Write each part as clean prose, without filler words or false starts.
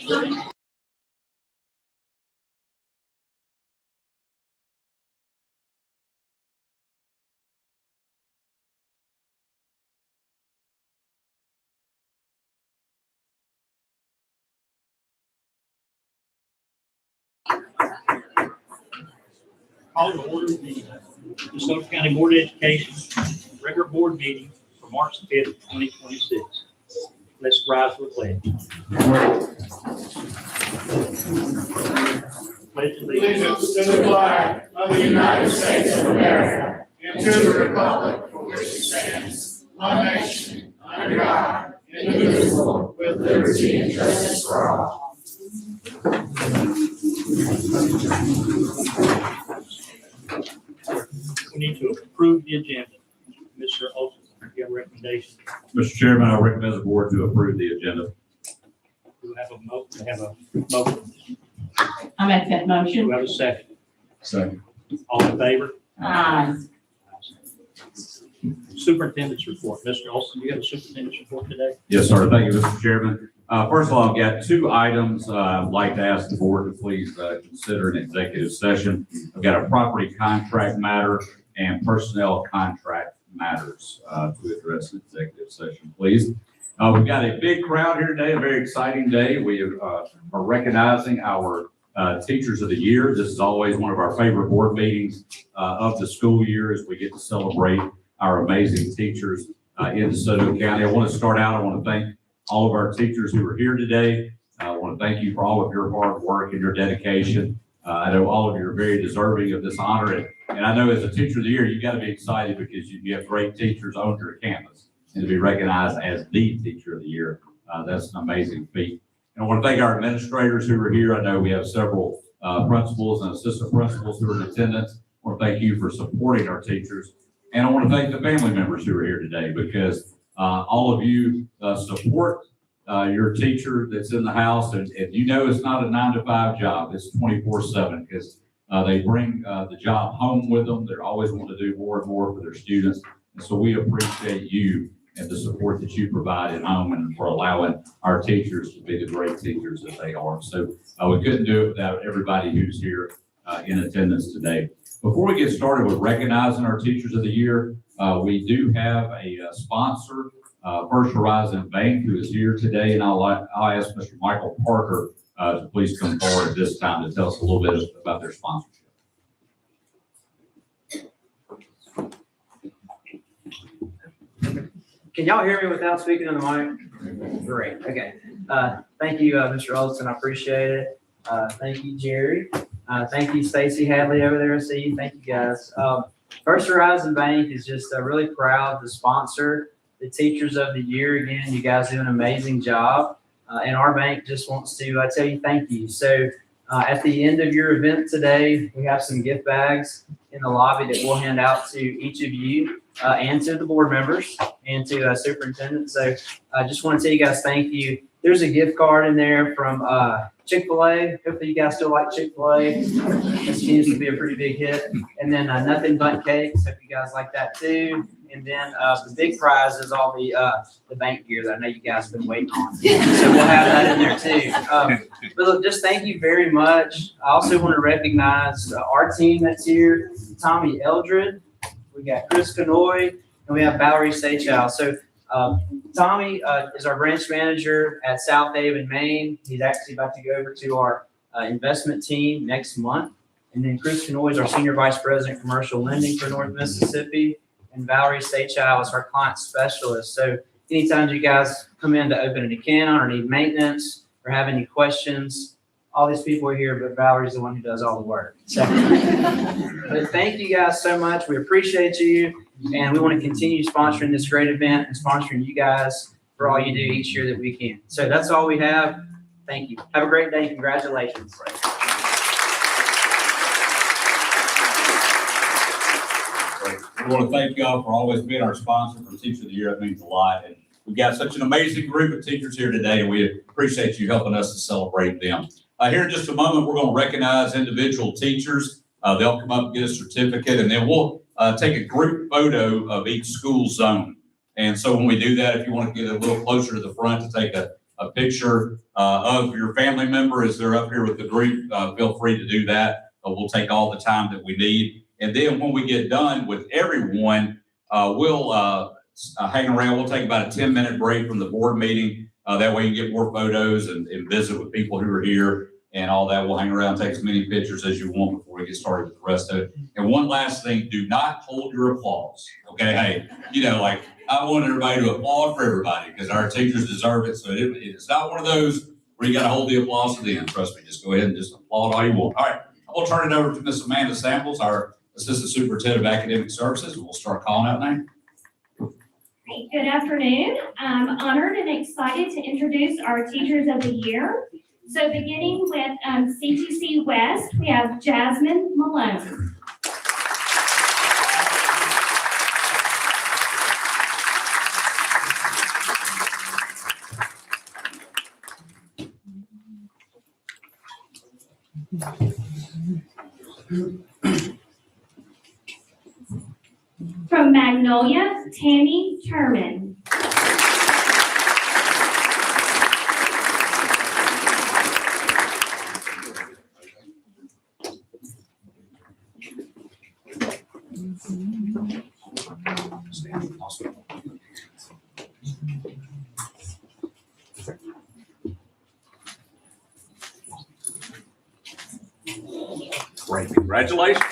Call to order the DeSoto County Board of Education regular board meeting for March 5th, 2026. Let's rise for the pledge. Pledge Allegiance to the flag of the United States of America and to the republic for which it stands, one nation, under God, indivisible, with liberty and justice for all. We need to approve the agenda. Mr. Olson, do you have a recommendation? Mr. Chairman, I recommend the board to approve the agenda. Do we have a motion? I make that Do motion. we have a second? Second. All in favor? Aye. Superintendent's report. Mr. Olson, do you have a superintendent's report today? Yes, sir. Thank you, Mr. Chairman. First of all, I've got two items I'd like to ask the board to please consider an executive session. I've got a property contract matter and personnel contract matters to address in executive session, please. We've got a big crowd here today, a very exciting day. We are recognizing our Teachers of the Year. This is always one of our favorite board meetings of the school year as we get to celebrate our amazing teachers in DeSoto County. I want to start out, I want to thank all of our teachers who are here today. I want to thank you for all of your hard work and your dedication. I know all of you are very deserving of this honor. And I know as a Teacher of the Year, you got to be excited because you have great teachers on your campus. And to be recognized as the Teacher of the Year, that's an amazing feat. And I want to thank our administrators who are here. I know we have several principals and assistant principals who are in attendance. I want to thank you for supporting our teachers. And I want to thank the family members who are here today because all of you support your teacher that's in the house. And you know it's not a 9-to-5 job. It's 24/7 because they bring the job home with them. They're always wanting to do more and more for their students. And so we appreciate you and the support that you provide at home and for allowing our teachers to be the great teachers that they are. So we couldn't do it without everybody who's here in attendance today. Before we get started with recognizing our Teachers of the Year, we do have a sponsor, First Horizon Bank, who is here today, and I'll ask Mr. Michael Parker to please come forward at this time to tell us a little bit about their sponsorship. Can y'all hear me without speaking on the mic? Great, okay. Thank you, Mr. Olson, I appreciate it. Thank you, Jerry. Thank you, Stacy Hadley over there. I see you. Thank you, guys. First Horizon Bank is just really proud to sponsor the Teachers of the Year. Again, you guys do an amazing job. And our bank just wants to tell you thank you. So at the end of your event today, we have some gift bags in the lobby that we'll hand out to each of you and to the board members and to superintendent. So I just want to tell you guys thank you. There's a gift card in there from Chick-fil-A. Hopefully you guys still like Chick-fil-A. This seems to be a pretty big hit. And then Nothing But Cakes. Hope you guys like that too. And then the big prize is all the bank gear that I know you guys have been waiting on. So we'll have that in there too. But look, just thank you very much. I also want to recognize our team that's here. Tommy Eldred, we got Chris Canoy, and we have Valerie Seychow. So Tommy is our branch manager at South Haven, Maine. He's actually about to go over to our investment team next month. And then Chris Canoy is our senior vice president, commercial lending for North Mississippi. And Valerie Seychow is our client specialist. So anytime you guys come in to open an account or need maintenance or have any questions, all these people are here, but Valerie's the one who does all the work. So, but thank you guys so much. We appreciate you. And we want to continue sponsoring this great event and sponsoring you guys for all you do each year that we can. So that's all we have. Thank you. Have a great day. Congratulations. We want to thank y'all for always being our sponsor for Teacher of the Year. It means a lot. And we've got such an amazing group of teachers here today, and we appreciate you helping us to celebrate them. Here in just a moment, we're going to recognize individual teachers. They'll come up and get a certificate, and then we'll take a group photo of each school zone. And so when we do that, if you want to get a little closer to the front to take a a picture of your family member as they're up here with the group, feel free to do that. We'll take all the time that we need. And then when we get done with everyone, we'll hang around. We'll take about a 10-minute break from the board meeting. That way you can get more photos and visit with people who are here and all that. We'll hang around, take as many pictures as you want before we get started with the rest of it. And one last thing, do not hold your applause. Okay, hey, like I want everybody to applaud for everybody because our teachers deserve it. So it's not one of those where you got to hold the applause to the end. Trust me, just go ahead and just applaud all you want. All right, I'll turn it over to Miss Amanda Samples, our Assistant Superintendent of Academic Services. We'll start calling out names. Good afternoon. I'm honored and excited to introduce our Teachers of the Year. So beginning with CTC West, we have Jasmine Malone. From Magnolia, Tammy Turman. Great, congratulations.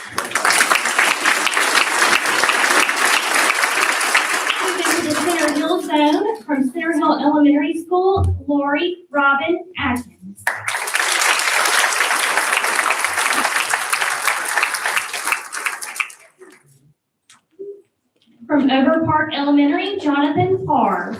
The Center Hill Zone from Center Hill Elementary School, Lori Robin Atkins. From Over Park Elementary, Jonathan Farr.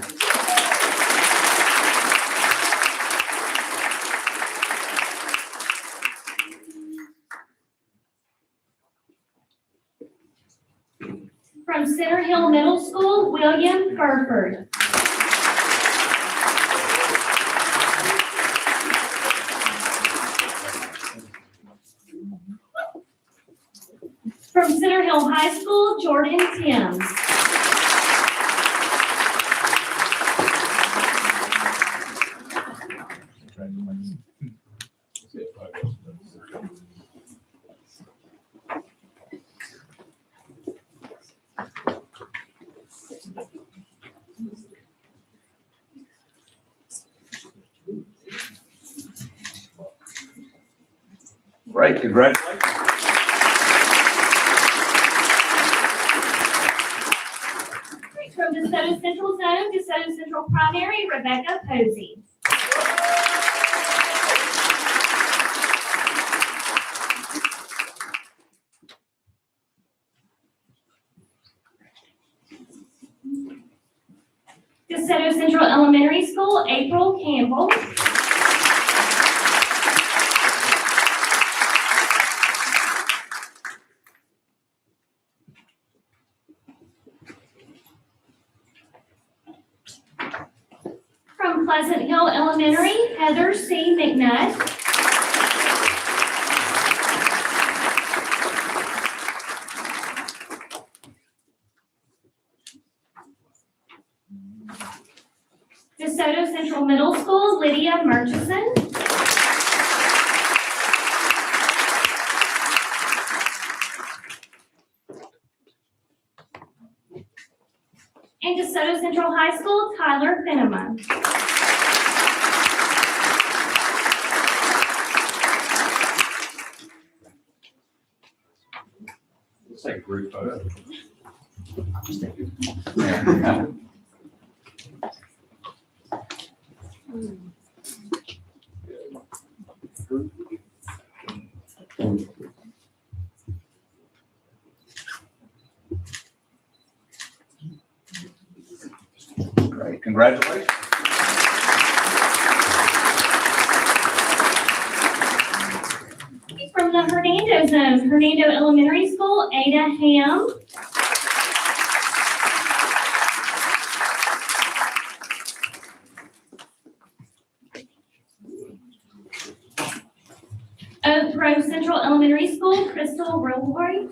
From Center Hill Middle School, William Burford. From Center Hill High School, Jordan Timms. Great, congratulations. From DeSoto Central Zone, DeSoto Central Primary, Rebecca Posey. DeSoto Central Elementary School, April Campbell. From Pleasant Hill Elementary, Heather C. McNutt. DeSoto Central Middle School, Lydia Murchison. And DeSoto Central High School, Tyler Finneman. Let's take a group photo. Great, congratulations. From the Hernando Zone, Hernando Elementary School, Ada Ham. Oak Grove Central Elementary School, Crystal Roy.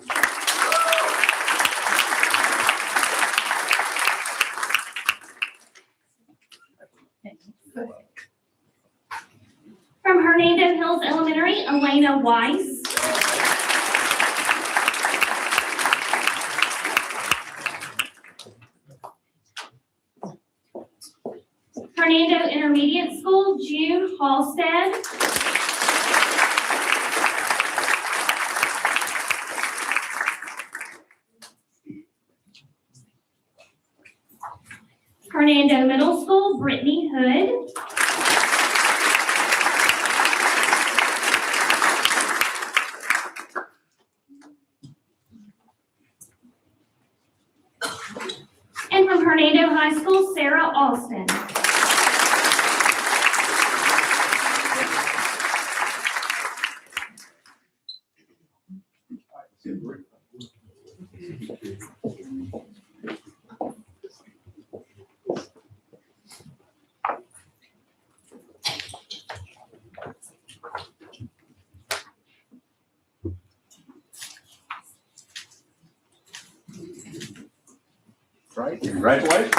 Hills Elementary, Elena Weiss. Hernando Intermediate School, June Halstead. Hernando Middle School, Brittany Hood. And from Hernando High School, Sarah Austin. Right, congratulations.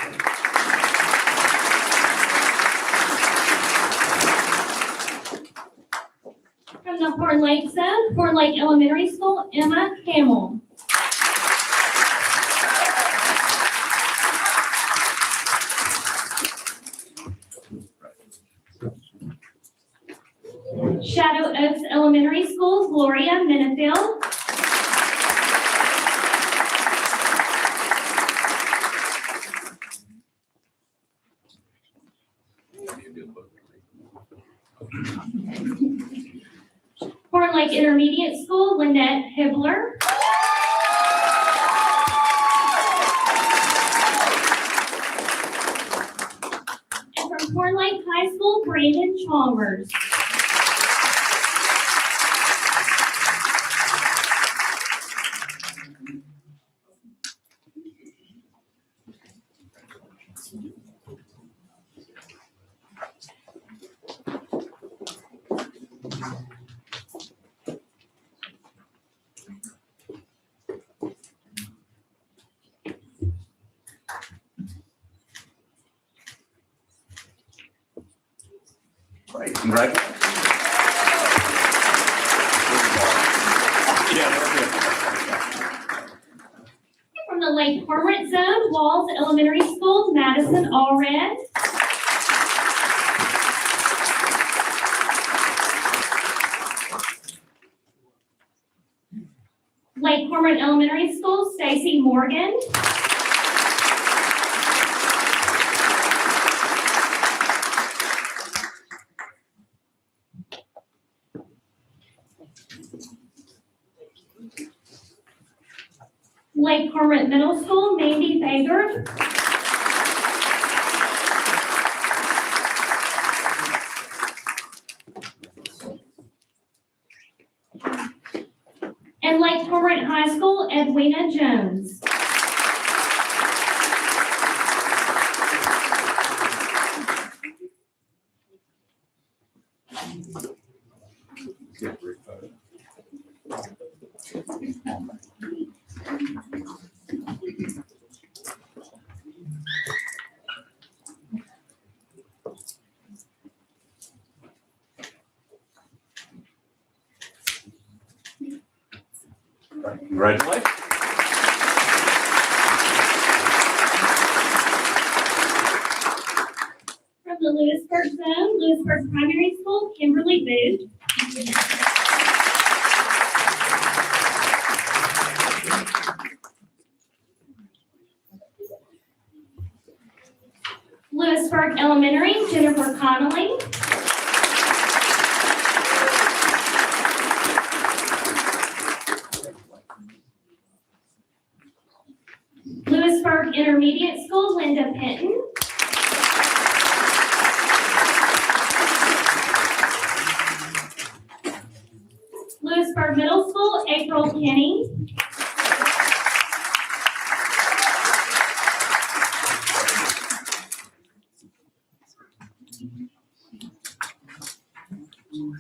From the Horn Lake zone, Horn Lake Elementary School, Emma Hamill. Shadow Oaks Elementary School, Gloria Minifield. Horn Lake Intermediate School, Lynette Hibbler. And from Horn Lake High School, Brandon Chalmers. Great, congratulations. From the Lake Cormorant Zone, Walls Elementary School, Madison Allred. Lake Cormorant Elementary School, Stacy Morgan. Lake Cormorant Middle School, Mandy Bader. And Lake Cormorant High School, Edwina Jones. Congratulations. From the Lewisburg Zone, Lewisburg Primary School, Kimberly Booth. Lewisburg Elementary, Jennifer Connolly. Lewisburg Intermediate School, Linda Penton. Lewisburg Middle School, April Kenny.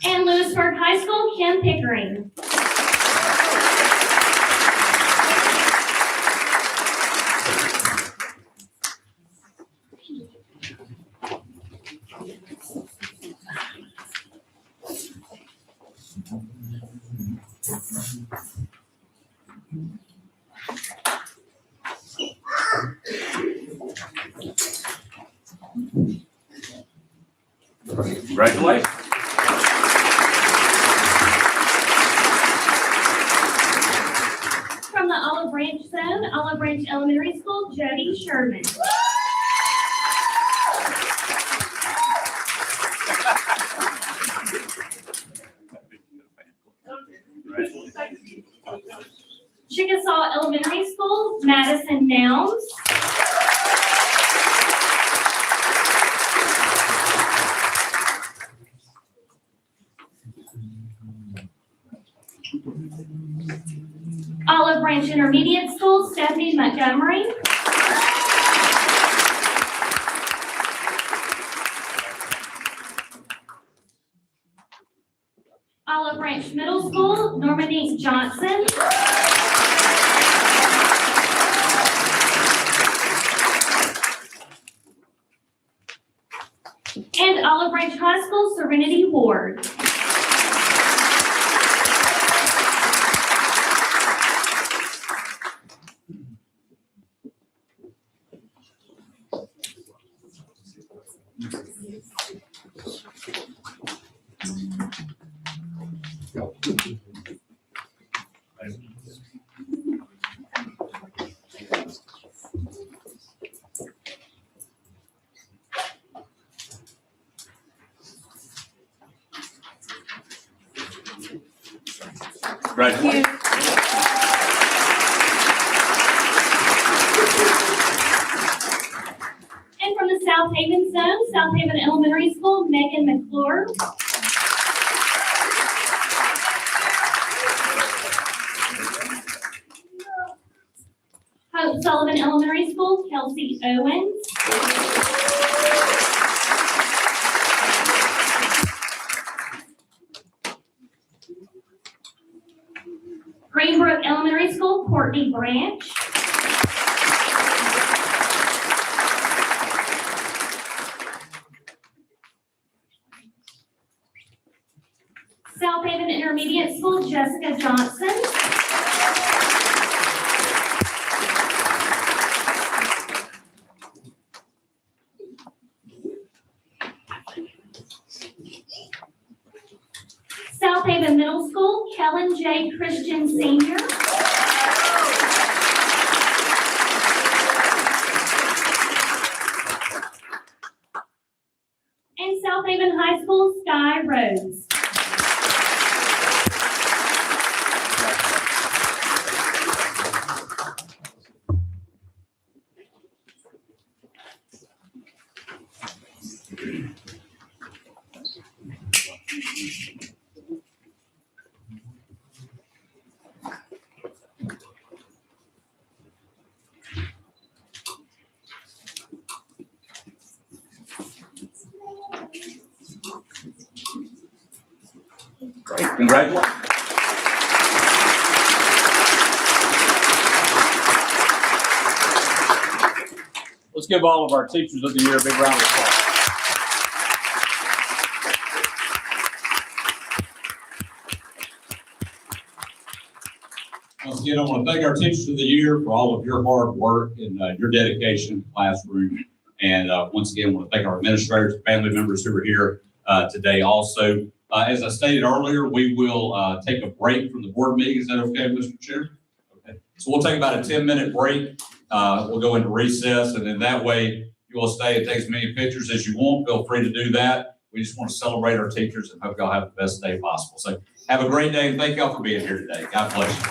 And Lewisburg High School, Kim Pickering. Congratulations. From the Olive Branch Zone, Olive Branch Elementary School, Jody Sherman. Chickasaw Elementary School, Madison Nouns. Olive Branch Intermediate School, Stephanie Montgomery. Olive Branch Middle School, Normanique Johnson. And Olive Branch High School, Serenity Ward. Congratulations. And from the South Haven Zone, South Haven Elementary School, Megan McClure. Hope Sullivan Elementary School, Kelsey Owens. Greenbrook Elementary School, Courtney Branch. South Haven Intermediate School, Jessica Johnson. South Haven Middle School, Kellen J. Christian Senior. And South Haven High School, Sky Rhodes. Great. Congratulations. Let's give all of our Teachers of the Year a big round of applause. Once again, I want to thank our Teachers of the Year for all of your hard work and your dedication in the classroom. And once again, I want to thank our administrators and family members who are here today also. As I stated earlier, we will take a break from the board meeting. Is that okay, Mr. Chair? Okay. So we'll take about a 10-minute break. We'll go into recess, and then that way you will stay and take as many pictures as you want. Feel free to do that. We just want to celebrate our teachers and hope y'all have the best day possible. So have a great day, and thank y'all for being here today. God bless you.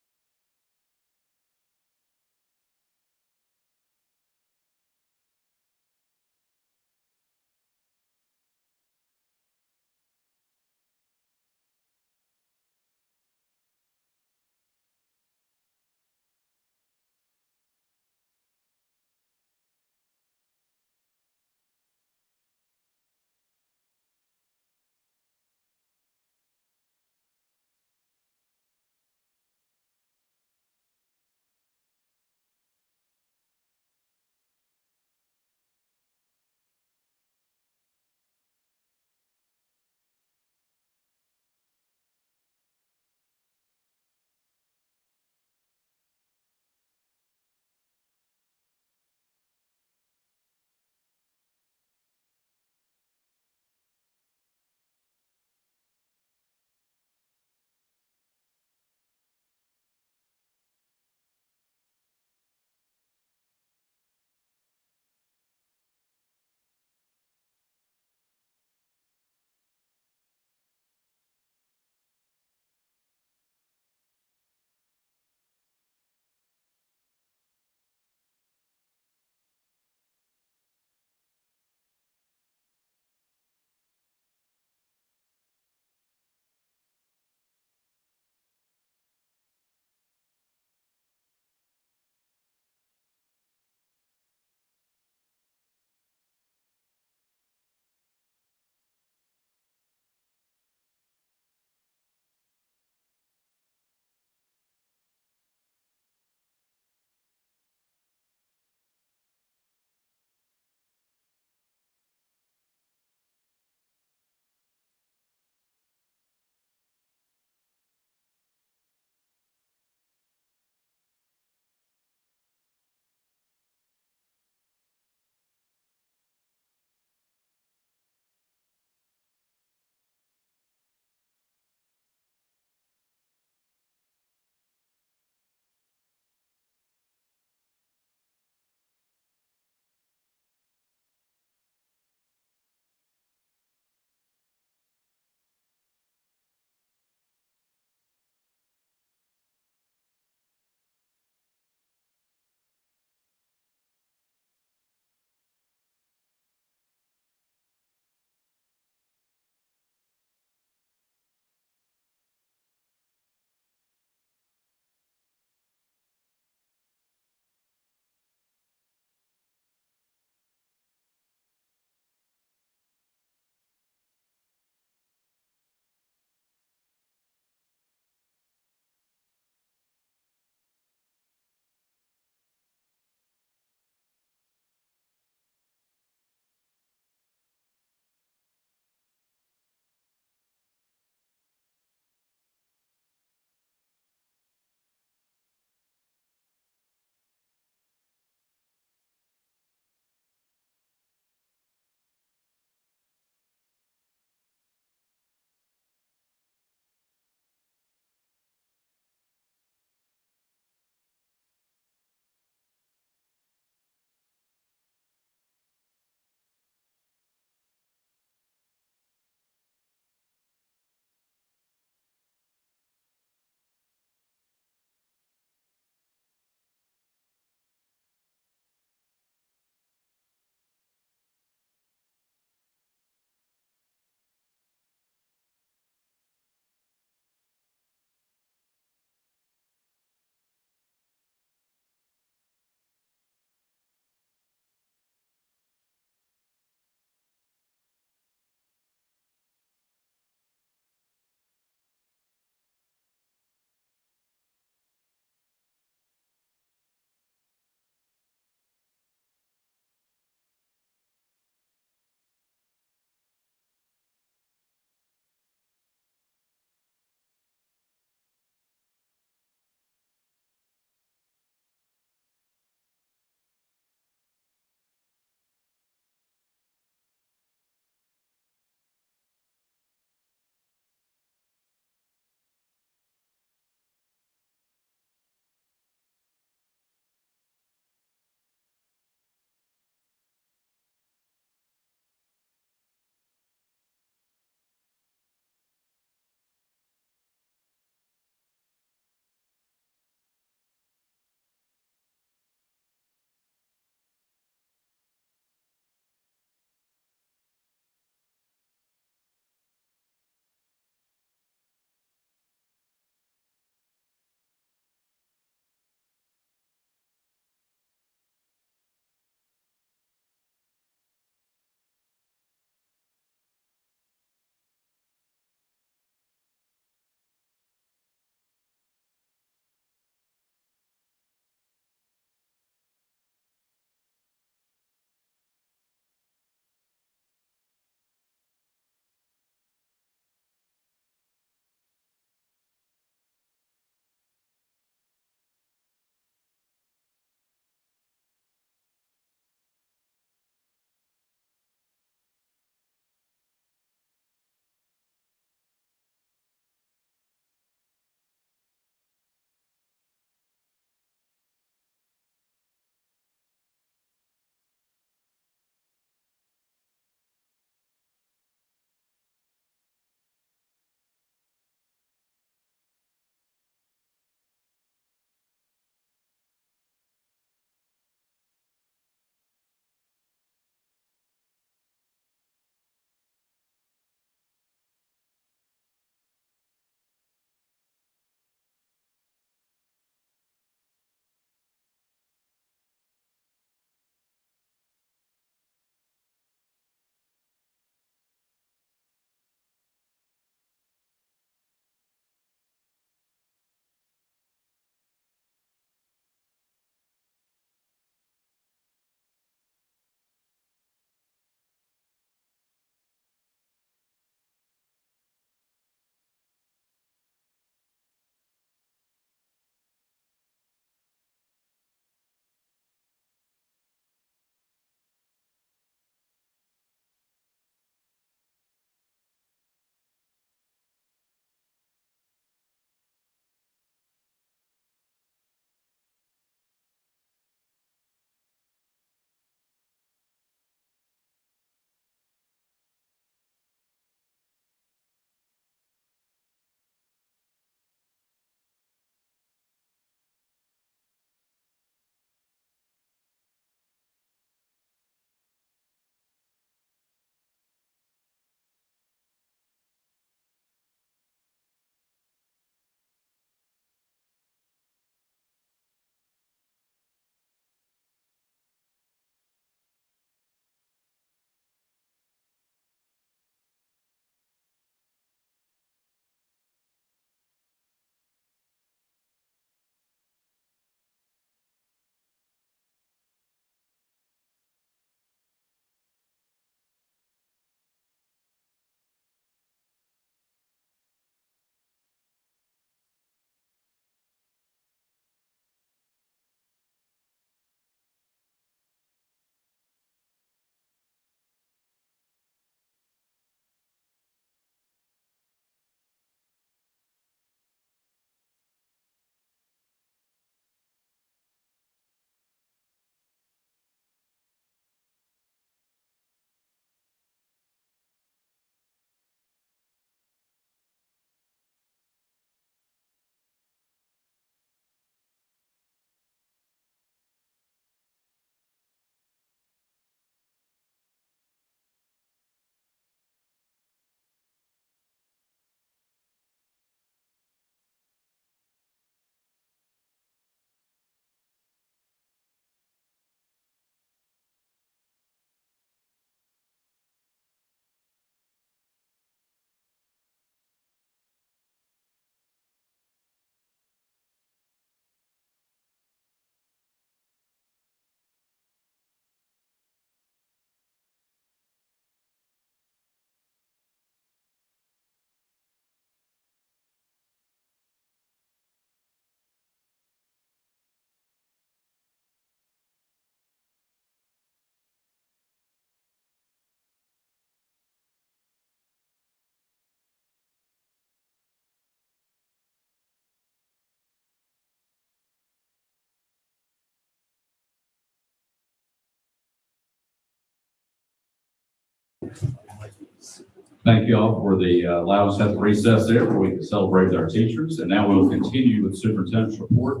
Thank you all for the allowing us to have the recess there where we can celebrate our teachers. And now we'll continue with superintendent's report.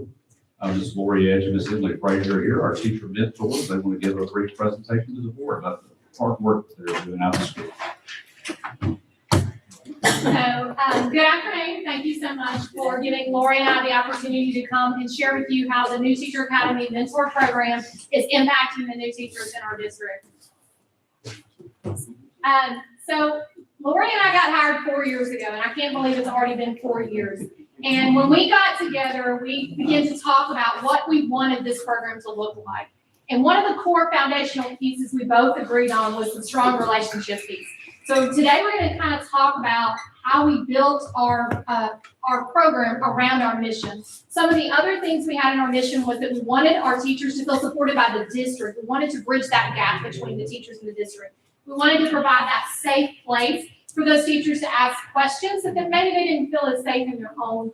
Ms. Lori Edge and Ms. Emily Frazier here, our teacher mentors. They want to give a brief presentation to the board about the hard work that they're doing out in school. So, good afternoon. Thank you so much for giving Lori and I the opportunity to come and share with you how the New Teacher Academy Mentor Program is impacting the new teachers in our district. So Lori and I got hired 4 years ago, and I can't believe it's already been 4 years. And when we got together, we began to talk about what we wanted this program to look like. And one of the core foundational pieces we both agreed on was the strong relationship piece. So today we're going to kind of talk about how we built our program around our mission. Some of the other things we had in our mission was that we wanted our teachers to feel supported by the district. We wanted to bridge that gap between the teachers and the district. We wanted to provide that safe place for those teachers to ask questions that maybe they didn't feel as safe in their own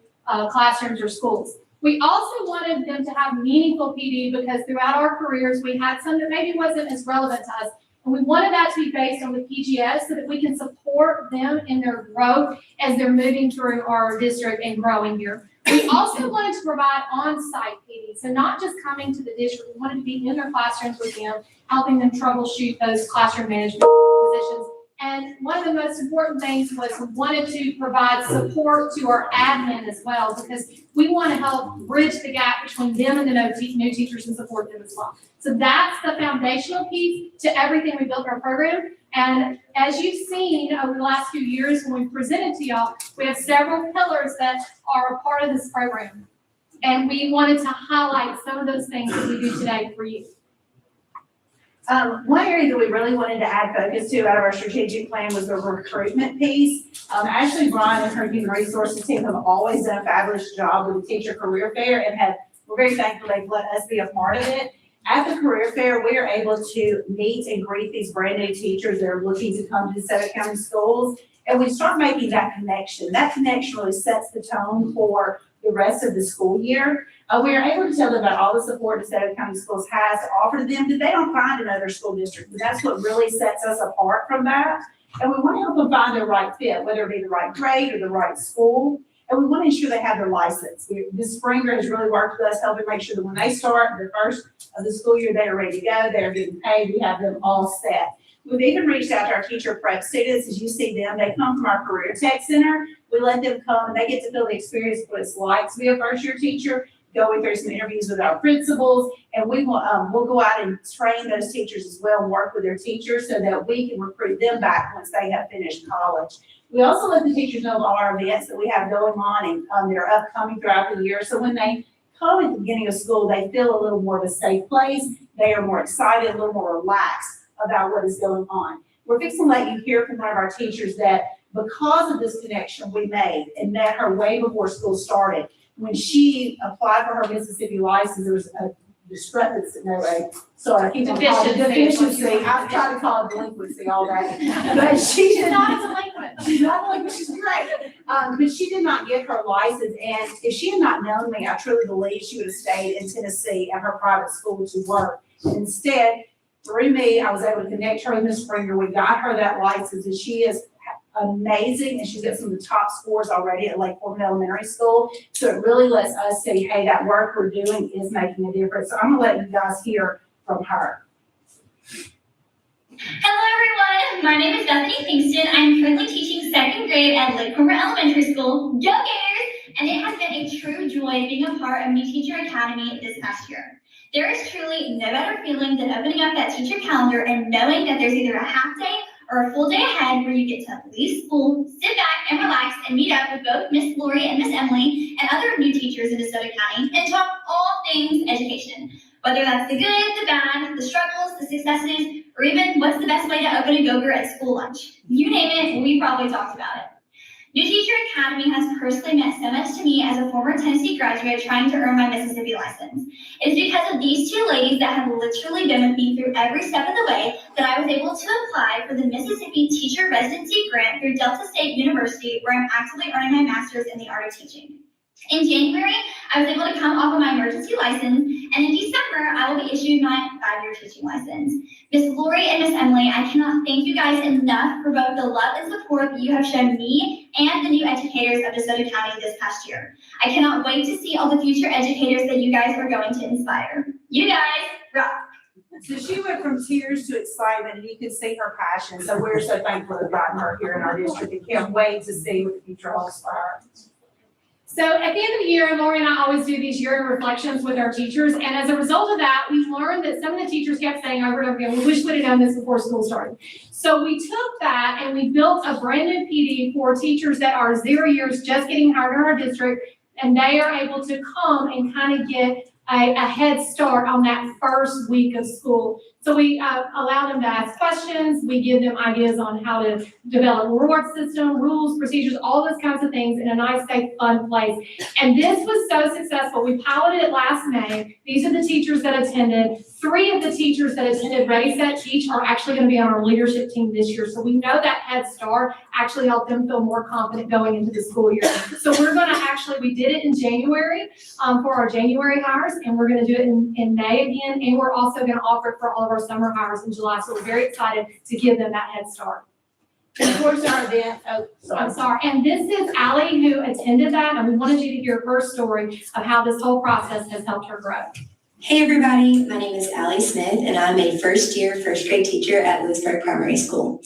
classrooms or schools. We also wanted them to have meaningful PD because throughout our careers, we had some that maybe wasn't as relevant to us. And we wanted that to be based on the PGS so that we can support them in their growth as they're moving through our district and growing here. We also wanted to provide on-site PD, so not just coming to the district, we wanted to be in their classrooms with them, helping them troubleshoot those classroom management positions. And one of the most important things was we wanted to provide support to our admin as well, because we want to help bridge the gap between them and the new teachers and support them as well. So that's the foundational piece to everything we built in our program. And as you've seen over the last few years when we presented to y'all, we have several pillars that are a part of this program. And we wanted to highlight some of those things that we do today for you. One area that we really wanted to add focus to out of our strategic plan was the recruitment piece. Ashley Bryan and her human resources team have always done a fabulous job with the teacher career fair and we're very thankful they've let us be a part of it. At the career fair, we are able to meet and greet these brand new teachers that are looking to come to DeSoto County schools. And we start making that connection. That connection really sets the tone for the rest of the school year. We are able to tell them about all the support DeSoto County Schools has to offer to them that they don't find in other school districts. And that's what really sets us apart from that. And we want to help them find their right fit, whether it be the right grade or the right school. And we want to ensure they have their license. Ms. Springer has really worked with us, helping make sure that when they start the first of the school year, they are ready to go. They're getting paid. We have them all set. We've even reached out to our teacher prep students. As you see them, they come from our Career Tech Center. We let them come and they get to feel the experience of what it's like to be a first-year teacher, going through some interviews with our principals, and we will we'll go out and train those teachers as well and work with their teachers so that we can recruit them back once they have finished college. We also let the teachers know of all our events that we have going on and that are upcoming throughout the year. So when they come at the beginning of school, they feel a little more of a safe place. They are more excited, a little more relaxed about what is going on. We're fixing to let you hear from one of our teachers that because of this connection we made and met her way before school started, when she applied for her Mississippi license, there was a discrepancy, sorry, I keep on calling it deficiency. I've tried to call it delinquency all day. But she did not, she's not delinquent, she's great. But she did not get her license, and if she had not known me, I truly believe she would have stayed in Tennessee at her private school to work. Instead, through me, I was able to connect her with Ms. Springer. We got her that license, and she is amazing, and she's got some of the top scores already at Lake Forman Elementary School. So it really lets us say, hey, that work we're doing is making a difference. So I'm gonna let you guys hear from her. Hello everyone, my name is Bethany Kingston. I'm currently teaching second grade at Lake Forman Elementary School. Go Gators! And it has been a true joy being a part of New Teacher Academy this past year. There is truly no better feeling than opening up that teacher calendar and knowing that there's either a half day or a full day ahead where you get to leave school, sit back and relax and meet up with both Miss Lori and Miss Emily and other new teachers in DeSoto County and talk all things education. Whether that's the good, the bad, the struggles, the successes, or even what's the best way to open a go-gurt at school lunch. You name it, we probably talked about it. New Teacher Academy has personally meant so much to me as a former Tennessee graduate trying to earn my Mississippi license. It's because of these two ladies that have literally been with me through every step of the way that I was able to apply for the Mississippi Teacher Residency Grant through Delta State University, where I'm actively earning my master's in the art of teaching. In January, I was able to come off of my emergency license, and in December, I will be issued my 5-year teaching license. Miss Lori and Miss Emily, I cannot thank you guys enough for both the love and support that you have shown me and the new educators of DeSoto County this past year. I cannot wait to see all the future educators that you guys are going to inspire. You guys rock. So she went from tears to excitement, and you can see her passion. So we're so thankful to have gotten her here in our district, and can't wait to see what the future holds for her. So at the end of the year, Lori and I always do these year reflections with our teachers, and as a result of that, we've learned that some of the teachers kept saying over and over again, we wish we'd have done this before school started. So we took that and we built a brand new PD for teachers that are 0 years, just getting hired in our district, and they are able to come and kind of get a head start on that first week of school. So we allow them to ask questions. We give them ideas on how to develop a reward system, rules, procedures, all those kinds of things in a nice, safe, fun place. And this was so successful. We piloted it last May. These are the teachers that attended. 3 of the teachers that attended Ready, Set, Teach are actually going to be on our leadership team this year. So we know that head start actually helped them feel more confident going into the school year. So we're going to we did it in January for our January hires, and we're going to do it in May again. And we're also going to offer it for all of our summer hires in July. So we're very excited to give them that head start. And of course, our event, I'm sorry. And this is Allie who attended that, and we wanted you to hear her story of how this whole process has helped her grow. Hey everybody, my name is Allie Smith and I'm a first-year first grade teacher at Lewisburg Primary School.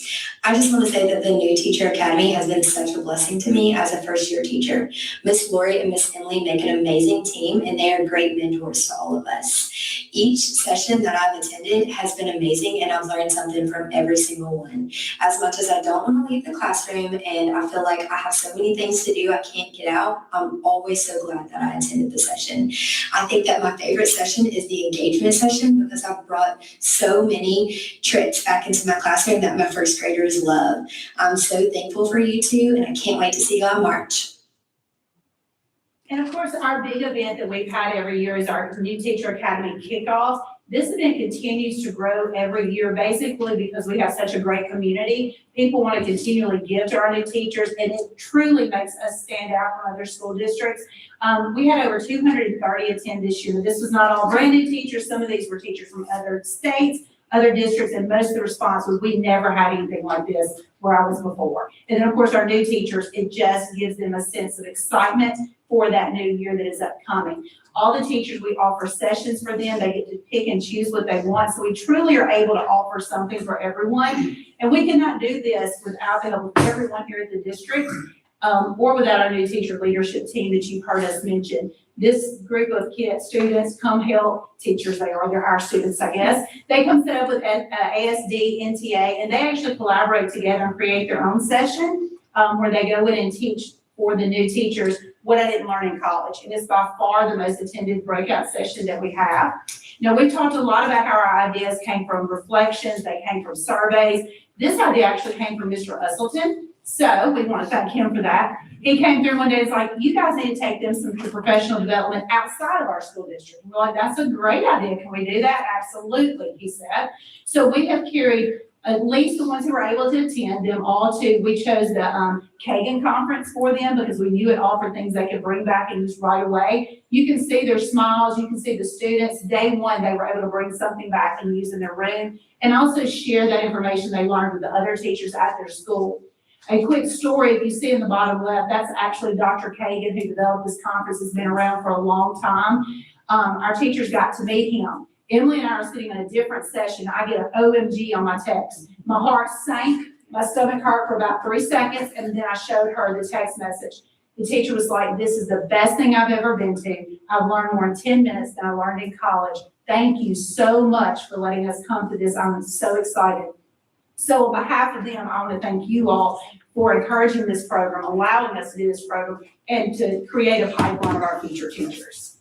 I just want to say that the new Teacher Academy has been such a blessing to me as a first-year teacher. Miss Lori and Miss Emily make an amazing team and they are great mentors to all of us. Each session that I've attended has been amazing and I've learned something from every single one. As much as I don't want to leave the classroom and I feel like I have so many things to do I can't get out, I'm always so glad that I attended the session. I think that my favorite session is the engagement session because I've brought so many tricks back into my classroom that my first graders love. I'm so thankful for you two and I can't wait to see you on March. and of course, our big event that we've had every year is our new Teacher Academy kickoff. This event continues to grow every year, basically because we have such a great community. People want to continually give to our new teachers, and it truly makes us stand out from other school districts. We had over 230 attend this year. This was not all brand new teachers. Some of these were teachers from other states, other districts, and most of the response was, we never had anything like this where I was before. And then, of course, our new teachers, it just gives them a sense of excitement for that new year that is upcoming. All the teachers, we offer sessions for them. They get to pick and choose what they want. So we truly are able to offer something for everyone. And we cannot do this without the help of everyone here at the district, or without our new teacher leadership team that you've heard us mention. This group of students come help teachers. They're our students, I guess. They come set up with ASD, NTA, and they actually collaborate together and create their own session where they go in and teach for the new teachers what I didn't learn in college. And it's by far the most attended breakout session that we have. Now, we've talked a lot about how our ideas came from reflections, they came from surveys. This idea actually came from Mr. Usselton, so we want to thank him for that. He came through one day, it's like, you guys need to take them some professional development outside of our school district. And we're like, that's a great idea. Can we do that? Absolutely, he said. So we have carried at least the ones who were able to attend them all to, we chose the Kagan conference for them because we knew it offered things they could bring back and use right away. You can see their smiles, you can see the students. Day one, they were able to bring something back and use in their room and also share that information they learned with the other teachers at their school. A quick story, if you see in the bottom left, that's actually Dr. Kagan who developed this conference, has been around for a long time. Our teachers got to meet him. Emily and I are sitting in a different session. I get an OMG on my text. My heart sank, my stomach hurt for about 3 seconds, and then I showed her the text message. The teacher was like, this is the best thing I've ever been to. I've learned more in 10 minutes than I learned in college. Thank you so much for letting us come to this. I'm so excited. So on behalf of them, I want to thank you all for encouraging this program, allowing us to do this program, and to create a pipeline of our future teachers.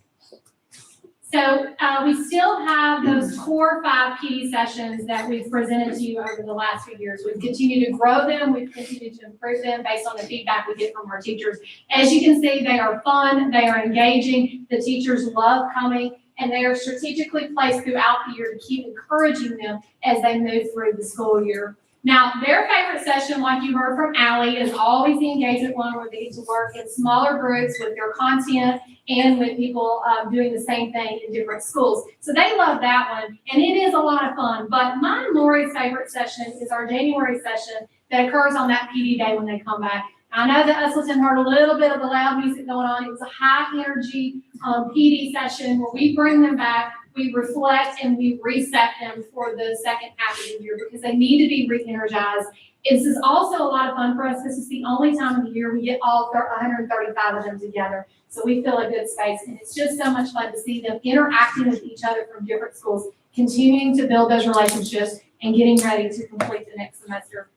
So we still have those core 5 PD sessions that we've presented to you over the last few years. We've continued to grow them. We've continued to improve them based on the feedback we get from our teachers. As you can see, they are fun. They are engaging. The teachers love coming, and they are strategically placed throughout the year to keep encouraging them as they move through the school year. Now, their favorite session, like you heard from Allie, is always the engagement one where they get to work in smaller groups with their content and with people doing the same thing in different schools. So they love that one, and it is a lot of fun. But mine and Lori's favorite session is our January session that occurs on that PD day when they come back. I know that Usleton heard a little bit of the loud music going on. It was a high energy PD session where we bring them back, we reflect, and we reset them for the second half of the year because they need to be re-energized. This is also a lot of fun for us. This is the only time of the year we get all 135 of them together. So we feel a good space, and it's just so much fun to see them interacting with each other from different schools, continuing to build those relationships and getting ready to complete the next semester.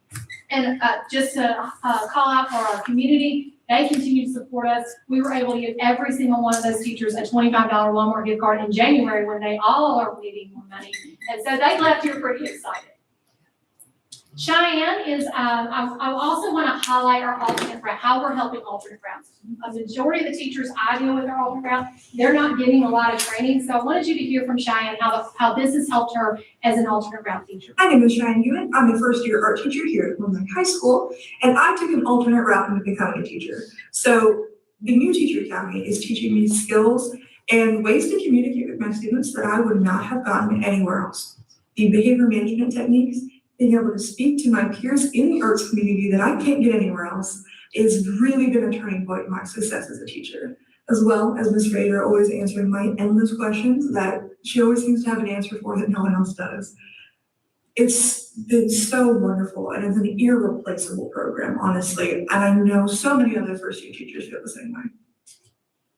And just to call out for our community, they continue to support us. We were able to give every single one of those teachers a $25 Walmart gift card in January when they all are needing more money. And so they left here pretty excited. Cheyenne is, I also want to highlight our alternate route, how we're helping alternate routes. A majority of the teachers I deal with are alternate route. They're not getting a lot of training. So I wanted you to hear from Cheyenne how this has helped her as an alternate route teacher. My name is Cheyenne Ewan. I'm a first-year art teacher here at Woodland High School, and I took an alternate route into becoming a teacher. So the New Teacher Academy is teaching me skills and ways to communicate with my students that I would not have gotten anywhere else. The behavior management techniques, being able to speak to my peers in the arts community that I can't get anywhere else, is really been a turning point in my success as a teacher. As well as Ms. Rader always answering my endless questions that she always seems to have an answer for that no one else does. It's been so wonderful, and it's an irreplaceable program, honestly. And I know so many other first-year teachers feel the same way.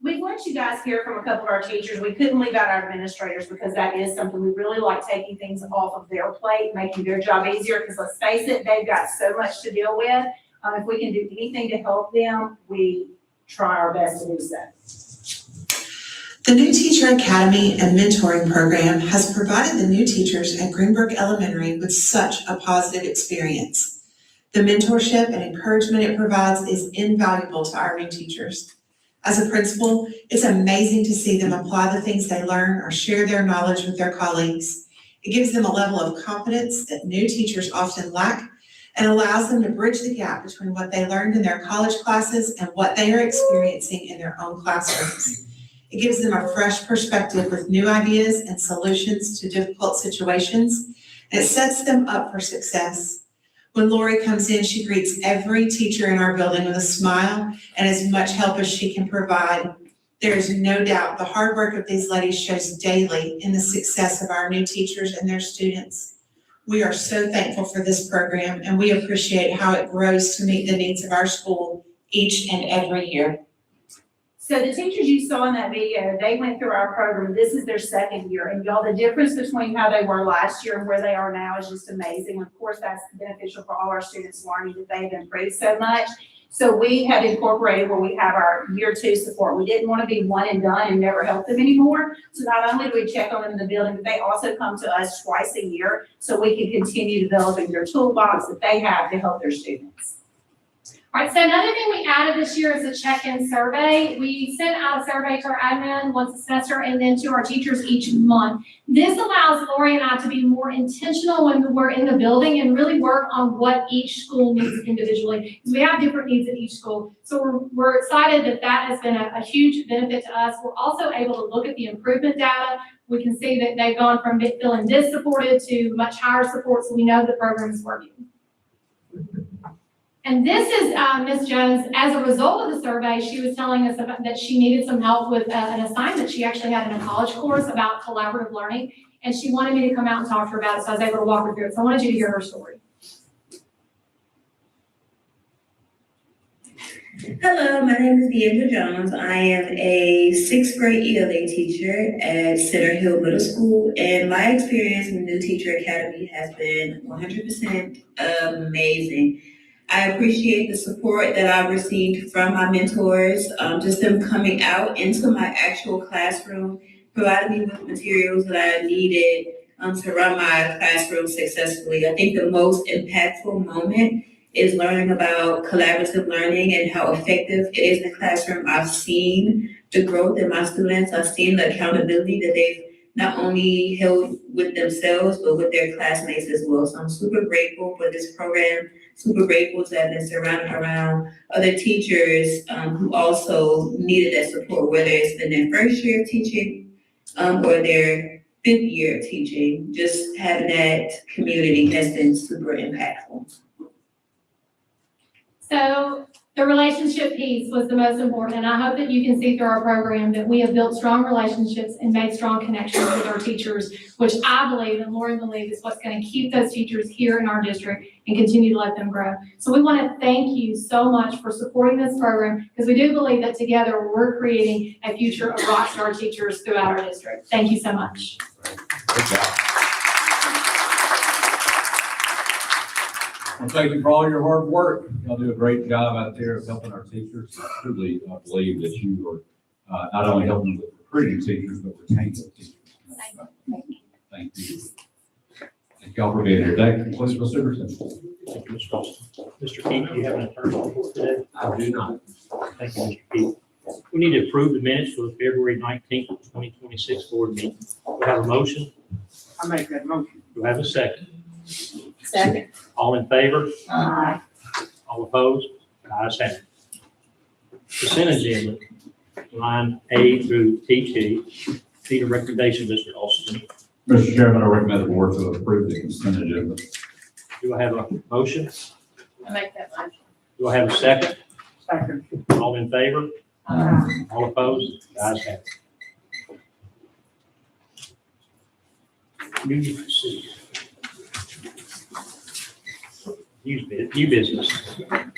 We've let you guys hear from a couple of our teachers. We couldn't leave out our administrators because that is something we really like, taking things off of their plate, making their job easier, because let's face it, they've got so much to deal with. If we can do anything to help them, we try our best to do so. The New Teacher Academy and Mentoring Program has provided the new teachers at Greenbrook Elementary with such a positive experience. The mentorship and encouragement it provides is invaluable to our new teachers. As a principal, it's amazing to see them apply the things they learn or share their knowledge with their colleagues. It gives them a level of confidence that new teachers often lack and allows them to bridge the gap between what they learned in their college classes and what they are experiencing in their own classrooms. It gives them a fresh perspective with new ideas and solutions to difficult situations, and it sets them up for success. When Lori comes in, she greets every teacher in our building with a smile and as much help as she can provide. There is no doubt the hard work of these ladies shows daily in the success of our new teachers and their students. We are so thankful for this program, and we appreciate how it grows to meet the needs of our school each and every year. So the teachers you saw in that video, they went through our program. This is their second year. And y'all, the difference between how they were last year and where they are now is just amazing. Of course, that's beneficial for all our students learning that they've improved so much. So we have incorporated where we have our year 2 support. We didn't want to be one and done and never help them anymore. So not only do we check on them in the building, but they also come to us twice a year so we can continue developing their toolbox that they have to help their students. All right, so another thing we added this year is a check-in survey. We send out a survey to our admin once a semester and then to our teachers each month. This allows Lori and I to be more intentional when we're in the building and really work on what each school needs individually, because we have different needs at each school. So we're excited that that has been a huge benefit to us. We're also able to look at the improvement data. We can see that they've gone from feeling this supported to much higher support, so we know the program is working. And this is Ms. Jones. As a result of the survey, she was telling us about that she needed some help with an assignment she actually had in a college course about collaborative learning, and she wanted me to come out and talk to her about it, so I was able to walk her through it. So I wanted you to hear her story. Hello, my name is Deandra Jones. I am a 6th grade ELA teacher at Center Hill Middle School, and my experience in the New Teacher Academy has been 100% amazing. I appreciate the support that I've received from my mentors, just them coming out into my actual classroom, providing me with materials that I needed to run my classroom successfully. I think the most impactful moment is learning about collaborative learning and how effective it is in the classroom. I've seen the growth in my students. I've seen the accountability that they've not only held with themselves, but with their classmates as well. So I'm super grateful for this program, super grateful to have been surrounded around other teachers who also needed that support, whether it's been their first year of teaching or their 5th year of teaching. Just having that community has been super impactful. So the relationship piece was the most important, and I hope that you can see through our program that we have built strong relationships and made strong connections with our teachers, which I believe and Lauren believes is what's going to keep those teachers here in our district and continue to let them grow. So we want to thank you so much for supporting this program, because we do believe that together we're creating a future of rock star teachers throughout our district. Thank you so much. Good job. Well, thank you for all your hard work. Y'all do a great job out there of helping our teachers. I truly believe that you are not only helping with recruiting teachers, but retaining teachers. Thank you. Thank y'all for being here. That concludes the superintendent. Thank you, Mr. Austin. Mr. Keith, do you have an internal report today? I do not. Thank you, Mr. Keith. We need to approve the minutes for the February 19th, 2026 board meeting. Do I have a motion? I make that motion. Do I have a second? Second. All in favor? Aye. All opposed? Ayes have it. Consent agenda, line A through TT. Need a recommendation, Mr. Austin. Mr. Chairman, I recommend the board to approve the consent agenda. Do I have a motion? I make that motion. Do I have a second? Second. All in favor? Aye. All opposed? Ayes have it. New business.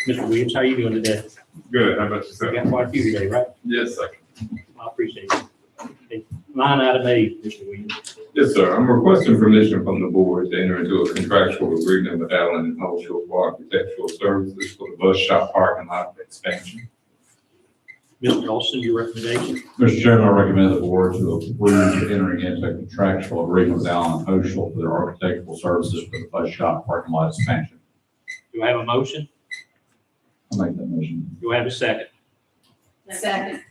Mr. Williams, how are you doing today? Good, how about We yourself? got quite a few today, right? Yes, sir. I appreciate it. Okay. Line item A, Mr. Williams. Yes, sir. I'm requesting permission from the board to enter into a contractual agreement with Allen and Holshaw for architectural services for the bus shop parking lot expansion. Mr. Austin, your recommendation. Mr. Chairman, I recommend the board to approve entering into a contractual agreement with Allen and Oshel for their architectural services for the bus shop parking lot expansion. Do I have a motion? I'll make that motion. Do I have a second? Second.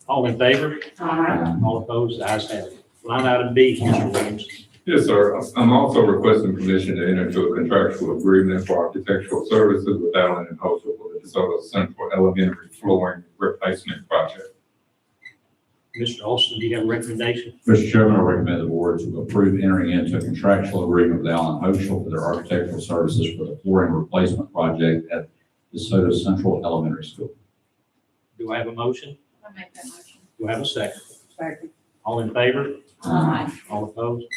All in favor? Aye. All opposed? The ayes have it. Line item B, Mr. Williams. Yes, sir. I'm also requesting permission to enter into a contractual agreement for architectural services with Allen and Holshaw for the DeSoto Central Elementary flooring replacement project. Mr. Austin, do you have a recommendation? Mr. Chairman, I recommend the board to approve entering into a contractual agreement with Allen and Oshel for their architectural services for the flooring replacement project at DeSoto Central Elementary School. Do I have a motion? I make that motion. Do I have a second? Second. All in favor? Aye. All opposed?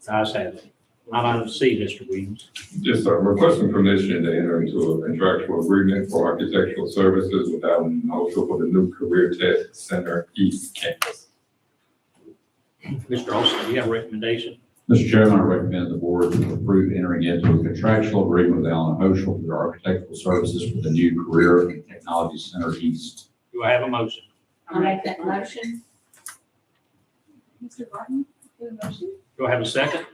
The ayes have it. Line item C, Mr. Williams. Yes, sir. I'm requesting permission to enter into a contractual agreement for architectural services with Allen and Holshaw for the new Career Tech Center East Campus. Mr. Austin, do you have a recommendation? Mr. Chairman, I recommend the board to approve entering into a contractual agreement with Allen and Oshel for their architectural services for the new Career and Technology Center East. Do I have a motion? I make that motion. Mr. Barton, do a motion? Do I have a second?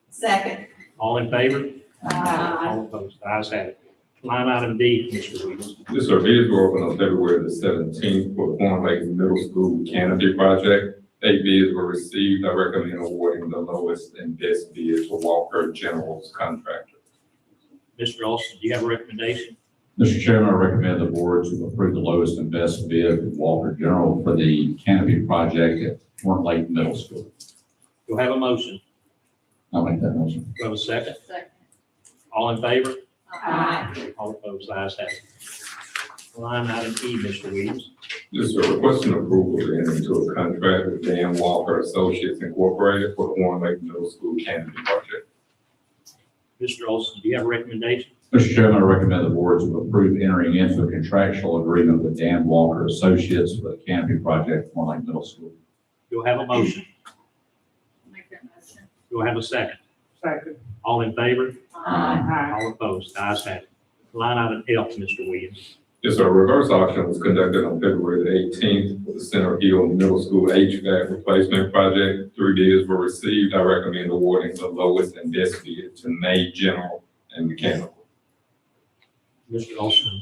Second. All in favor? Aye. All opposed? The ayes have it. Line item D, Mr. Williams. Yes, sir. Bids were open on February the 17th for the Horn Lake Middle School canopy project. 8 bids were received. I recommend awarding the lowest and best bid to Walker General's contractor. Mr. Austin, do you have a recommendation? Mr. Chairman, I recommend the board to approve the lowest and best bid with Walker General for the canopy project at Horn Lake Middle School. Do I have a motion? I'll make that motion. Do I have a second? Second. All in favor? Aye. All opposed? The ayes have it. Line item E, Mr. Williams. Yes, sir. Requesting approval to enter into a contract with Dan Walker Associates Incorporated for the Horn Lake Middle School canopy project. Mr. Austin, do you have a recommendation? Mr. Chairman, I recommend the board to approve entering into a contractual agreement with Dan Walker Associates for the canopy project at Horn Lake Middle School. Do I have a motion? Make that motion. Do I have a second? Second. All in favor? Aye. All opposed? The ayes have it. Line item F, Mr. Williams. Yes, sir. A reverse auction was conducted on February the 18th for the Center Hill Middle School HVAC replacement project. 3 bids were received. I recommend awarding the lowest and best bid to May General and Mechanical. Mr. Austin,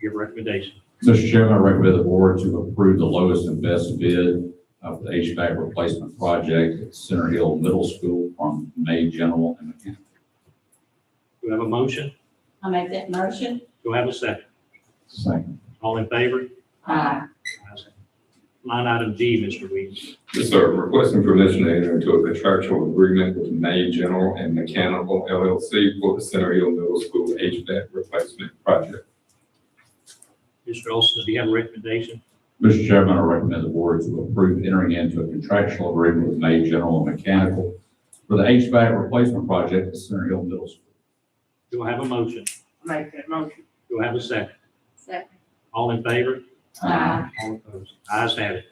give a recommendation. Mr. Chairman, I recommend the board to approve the lowest and best bid of the HVAC replacement project at Center Hill Middle School from May General and Mechanical. Do I have a motion? I'll make that motion. Do I have a second? Second. All in favor? Aye. Ayes have it. Line item G, Mr. Williams. Yes, sir. Requesting permission to enter into a contractual agreement with May General and Mechanical LLC for the Center Hill Middle School HVAC replacement project. Mr. Olson, do you have a recommendation? Mr. Chairman, I recommend the board to approve entering into a contractual agreement with May General and Mechanical for the HVAC replacement project at Center Hill Middle School. Do I have a motion? I'll make that motion. Do I have a second? Second. All in favor? Aye. All opposed? Ayes have it.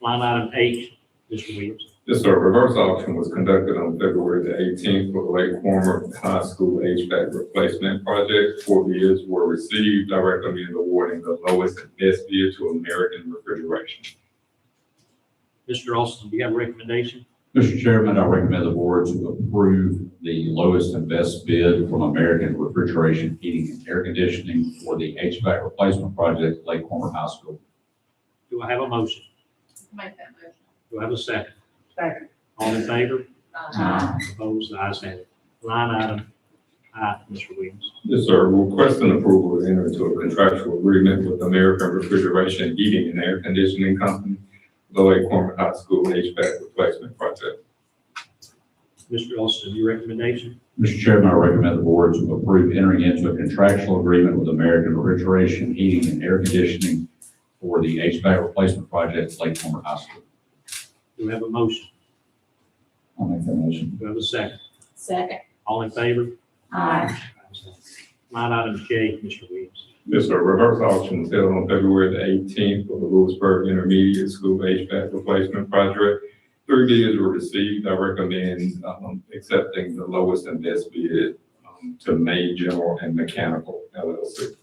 Line item H, Mr. Williams. Yes, sir. Reverse auction was conducted on February the 18th for the Lake Former High School HVAC replacement project. 4 bids were received. I recommend awarding the lowest and best bid to American Refrigeration. Mr. Olson, do you have a recommendation? Mr. Chairman, I recommend the board to approve the lowest and best bid from American Refrigeration, Heating, and Air Conditioning for the HVAC replacement project at Lake Former High School. Do I have a motion? Make that motion. Do I have a second? Second. All in favor? Aye. Opposed? The ayes have it. Line item I, Mr. Williams. Yes, sir. Requesting approval to enter into a contractual agreement with American Refrigeration, Heating, and Air Conditioning Company, the Lake Former High School HVAC replacement project. Mr. Olson, your recommendation? Mr. Chairman, I recommend the board to approve entering into a contractual agreement with American Refrigeration, Heating, and Air Conditioning for the HVAC replacement project at Lake Former High School. Do we have a motion? I'll make that motion. Do we have a second? Second. All in favor? Aye. Line item J, Mr. Williams. Yes, sir. Reverse auction was held on February the 18th for the Lewisburg Intermediate School HVAC replacement project. 3 bids were received. I recommend accepting the lowest and best bid to May General and Mechanical LLC.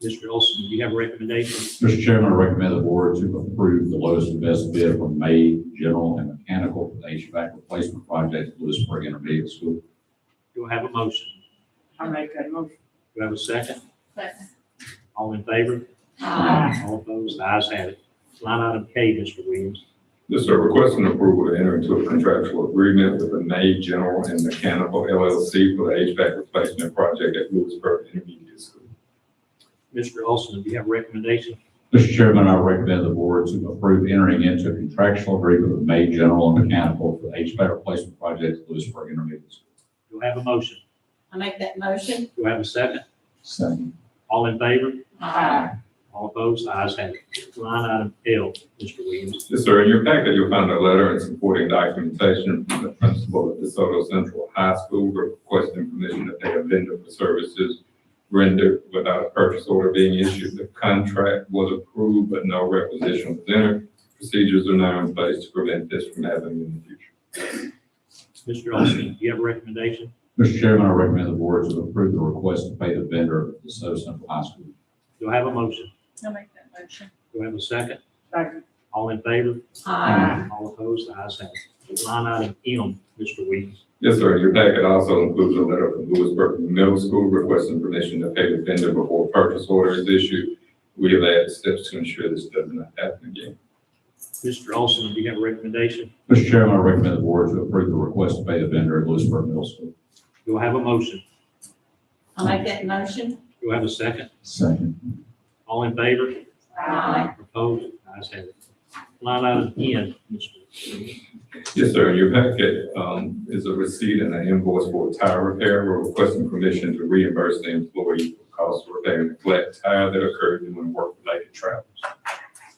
Mr. Olson, do you have a recommendation? Mr. Chairman, I recommend the board to approve the lowest and best bid from May General and Mechanical for the HVAC replacement project at Lewisburg Intermediate School. Do I have a motion? I'll make that motion. Do I have a second? Second. All in favor? Aye. All opposed? The ayes have it. Line item K, Mr. Williams. Yes, sir. Requesting approval to enter into a contractual agreement with the May General and Mechanical LLC for the HVAC replacement project at Lewisburg Intermediate School. Mr. Olson, do you have a recommendation? Mr. Chairman, I recommend the board to approve entering into a contractual agreement with May General and Mechanical for the HVAC replacement project at Lewisburg Intermediate School. Do I have a motion? I'll make that motion. Do I have a second? Second. All in favor? Aye. All opposed? The ayes have it. Line item L, Mr. Williams. Yes, sir. In your packet, you'll find a letter and supporting documentation from the principal of DeSoto Central High School requesting permission to pay a vendor for services rendered without a purchase order being issued. The contract was approved, but no requisition was entered. Procedures are now in place to prevent this from happening in the future. Mr. Olson, do you have a recommendation? Mr. Chairman, I recommend the board to approve the request to pay the vendor at DeSoto Central High School. Do I have a motion? I'll make that motion. Do I have a second? Second. All in favor? Aye. All opposed? The ayes have it. Line item M, Mr. Williams. Yes, sir. Your packet also includes a letter from Lewisburg Middle School requesting permission to pay the vendor before a purchase order is issued. We have added steps to ensure this does not happen again. Mr. Olson, do you have a recommendation? Mr. Chairman, I recommend the board to approve the request to pay the vendor at Lewisburg Middle School. Do I have a motion? I'll make that motion. Do I have a second? Second. All in favor? Aye. Opposed? Ayes have it. Line item N, Mr. Williams. Yes, sir. In your packet is a receipt and an invoice for a tire repair. We're requesting permission to reimburse the employee for costs of repairing the flat tire that occurred during work-related travels.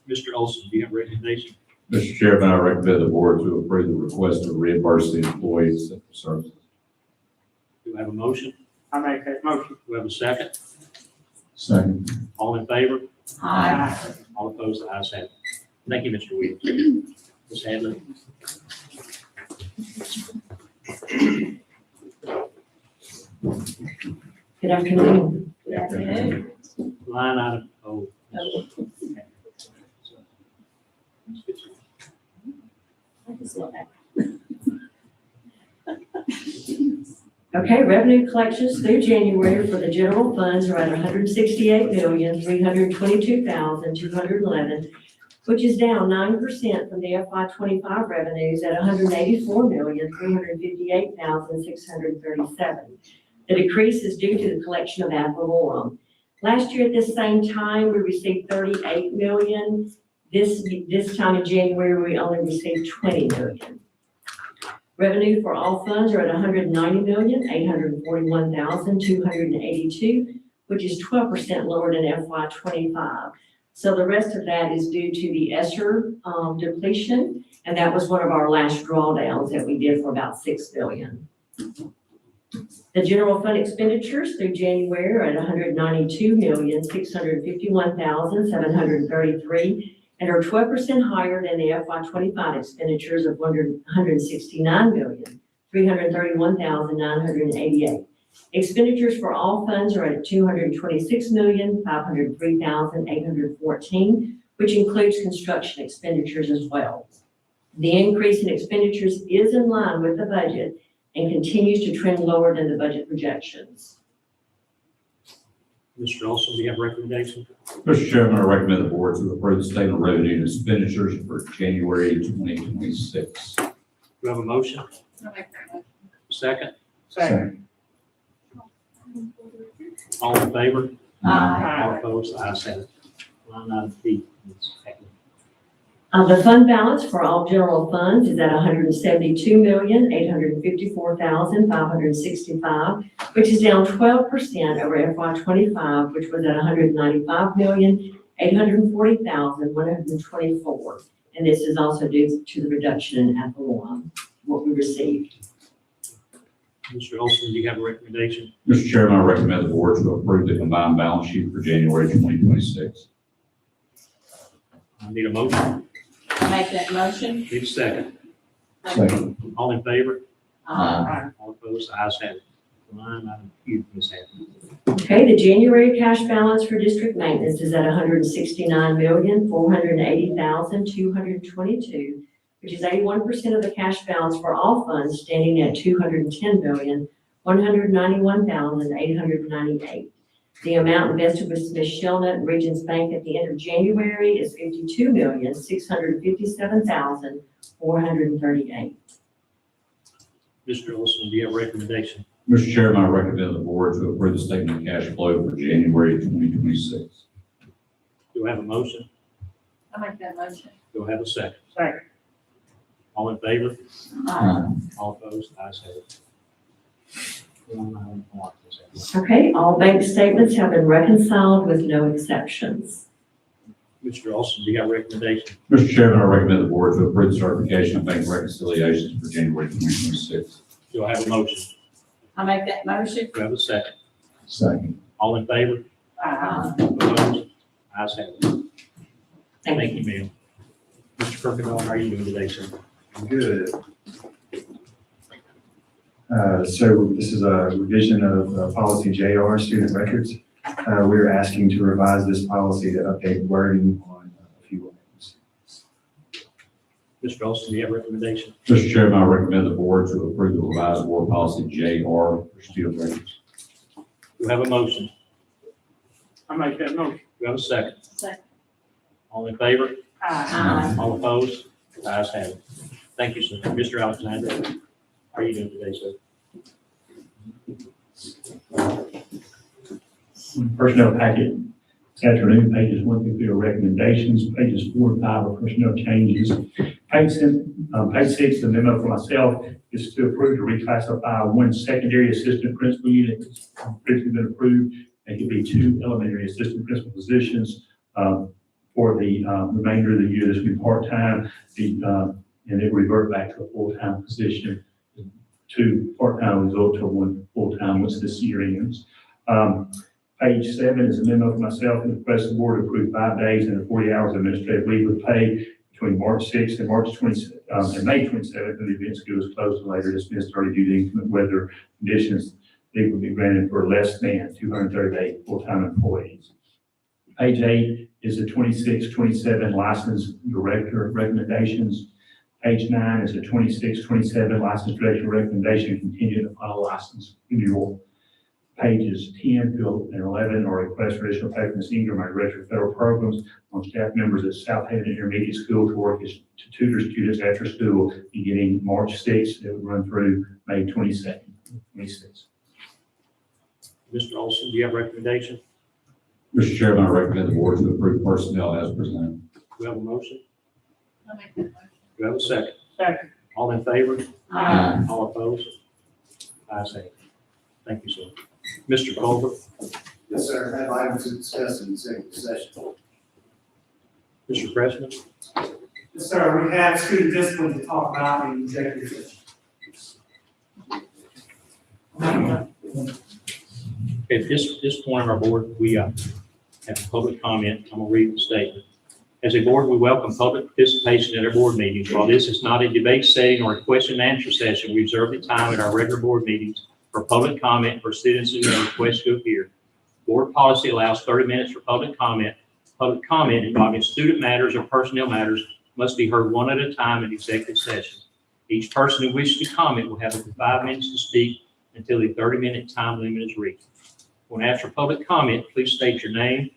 Mr. Olson, do you have a recommendation? Mr. Chairman, I recommend the board to approve the request to reimburse the employees for services. Do I have a motion? I'll make that motion. Do I have a second? Second. All in favor? Aye. All opposed? The ayes have it. Thank you, Mr. Williams. Ms. Hadley? Good afternoon. Good afternoon. Line item O. Okay, revenue collections through January for the general funds are at 168,322,211, which is down 9% from the FY '25 revenues at 184,358,637. The decrease is due to the collection of ad valorem. Last year at this same time, we received 38 million. This time in January, we only received 20 million. Revenue for all funds are at 190,841,282, which is 12% lower than FY '25. So the rest of that is due to the ESSER depletion, and that was one of our last drawdowns that we did for about $6 billion. The general fund expenditures through January are at 192,651,733 and are 12% higher than the FY '25 expenditures of 169,331,988. Expenditures for all funds are at 226,503,814, which includes construction expenditures as well. The increase in expenditures is in line with the budget and continues to trend lower than the budget projections. Mr. Olson, do you have a recommendation? Mr. Chairman, I recommend the board to approve the statement of revenue and expenditures for January 2026. Do you have a motion? I'll make that motion. Second? Second. All in favor? Aye. All opposed? Ayes have it. Line item B. Ms. Hackley. The fund balance for all general funds is at 172,854,565, which is down 12% over FY '25, which was at 195,840,124. And this is also due to the reduction in ad valorem, what we received. Mr. Olson, do you have a recommendation? Mr. Chairman, I recommend the board to approve the combined balance sheet for January 2026. I need a motion. Make that motion. Need a second. Second. All in favor? Aye. All opposed? Ayes have it. Line item Q. Ms. Hackley. Okay, the January cash balance for district maintenance is at 169,480,222, which is 81% of the cash balance for all funds, standing at 210,191,898. The amount invested with Smith Shellnut Regions Bank at the end of January is 52,657,438. Mr. Olson, do you have a recommendation? Mr. Chairman, I recommend the board to approve the statement of cash flow for January 2026. Do I have a motion? I'll make that motion. Do I have a second? Second. All in favor? Aye. All opposed? Ayes have it. Line item R. Ms. Hackley. Okay, all bank statements have been reconciled with no exceptions. Mr. Olson, do you have a recommendation? Mr. Chairman, I recommend the board to approve the certification of bank reconciliations for January 2026. Do I have a motion? I'll make that motion. Do I have a second? Second. All in favor? Opposed? Ayes have it. Thank you, ma'am. Mr. Kirkendall, how are you doing today, sir? Good. So this is a revision of policy JR, student records. We're asking to revise this policy to update wording on a few items. Mr. Olson, do you have a recommendation? Mr. Chairman, I recommend the board to approve the revised board policy JR for student records. Do I have a motion? I make that motion. Do I have a second? Second. All in favor? Aye. All opposed? Ayes have it. Thank you, sir. Mr. Alexander, how are you doing today, sir? Personnel packet this afternoon, pages 1 through 3 are recommendations, pages 4 and 5 are personnel changes. Page 6, the memo for myself is to approve to reclassify one secondary assistant principal unit that's previously been approved. It could be 2 elementary assistant principal positions for the remainder of the year. This will be part-time, and it revert back to a full-time position. 2 part-time result to 1 full-time once this year ends. Page 7 is a memo for myself and the request the board to approve 5 days and 40 hours of administrative leave with pay between March 6th and and May 27th, when the event school is closed and later dismissed early due to inclement weather conditions. Leave will be granted for less than 230-day full-time employees. Page 8 is the 26-27 license director recommendations. Page 9 is a 26-27 license director recommendation contingent upon a license renewal. Pages 10 through 11 are requests for additional pay from the senior my director of federal programs on staff members at South Haven Intermediate School to work as to tutor students after school beginning March 6th. It would run through May 22nd, 26th. Mr. Olson, do you have a recommendation? Mr. Chairman, I recommend the board to approve personnel as presented. Do we have a motion? I'll make that motion. Do we have a second? Second. All in favor? Aye. All opposed? Ayes have it. Thank you, sir. Mr. Culver? Yes, sir. I have items to discuss in executive session. Mr. Pressman? Yes, sir, we have student discipline to talk about in executive session. At this point on our board, we have public comment. I'm gonna read the statement. As a board, we welcome public participation at our board meetings. While this is not a debate setting or a question and answer session, we reserve the time at our regular board meetings for public comment for students who may request to appear. Board policy allows 30 minutes for public comment. Public comment involving student matters or personnel matters must be heard one at a time in executive session. Each person who wishes to comment will have up to 5 minutes to speak until the 30-minute time limit is reached. When asked for public comment, please state your name.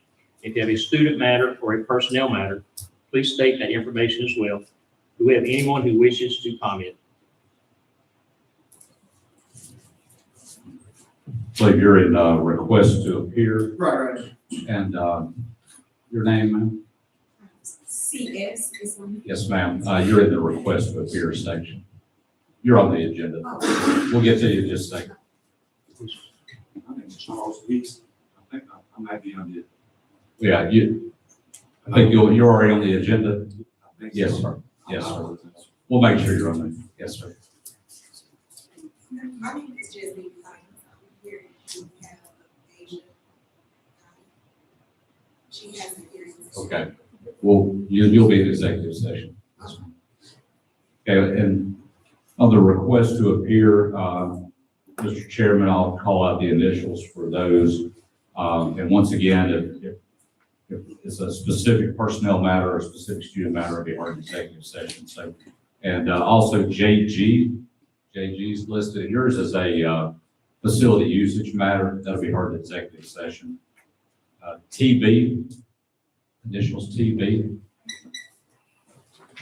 If you have a student matter or a personnel matter, please state that information as well. Do we have anyone who wishes to comment? So you're in request to appear Right. and your name, ma'am? CS is one. Yes, ma'am. You're in the request to appear section. You're on the agenda. We'll get to you in just a second. My name is Charles Weeks. I think I might be on the. Yeah, I think you're already on the agenda. Yes, sir. Yes, sir. We'll make sure you're on there. Yes, sir. My name is Jasmine Science. I'm here to have Asia. She has an hearing. Okay. Well, you'll be in executive session. Okay, and on the request to appear, Mr. Chairman, I'll call out the initials for those. And once again, if it's a specific personnel matter or a specific student matter, it'll be our executive session. So, and also JG's listed. Yours is a facility usage matter. That'll be heard in executive session. TB, initials TB.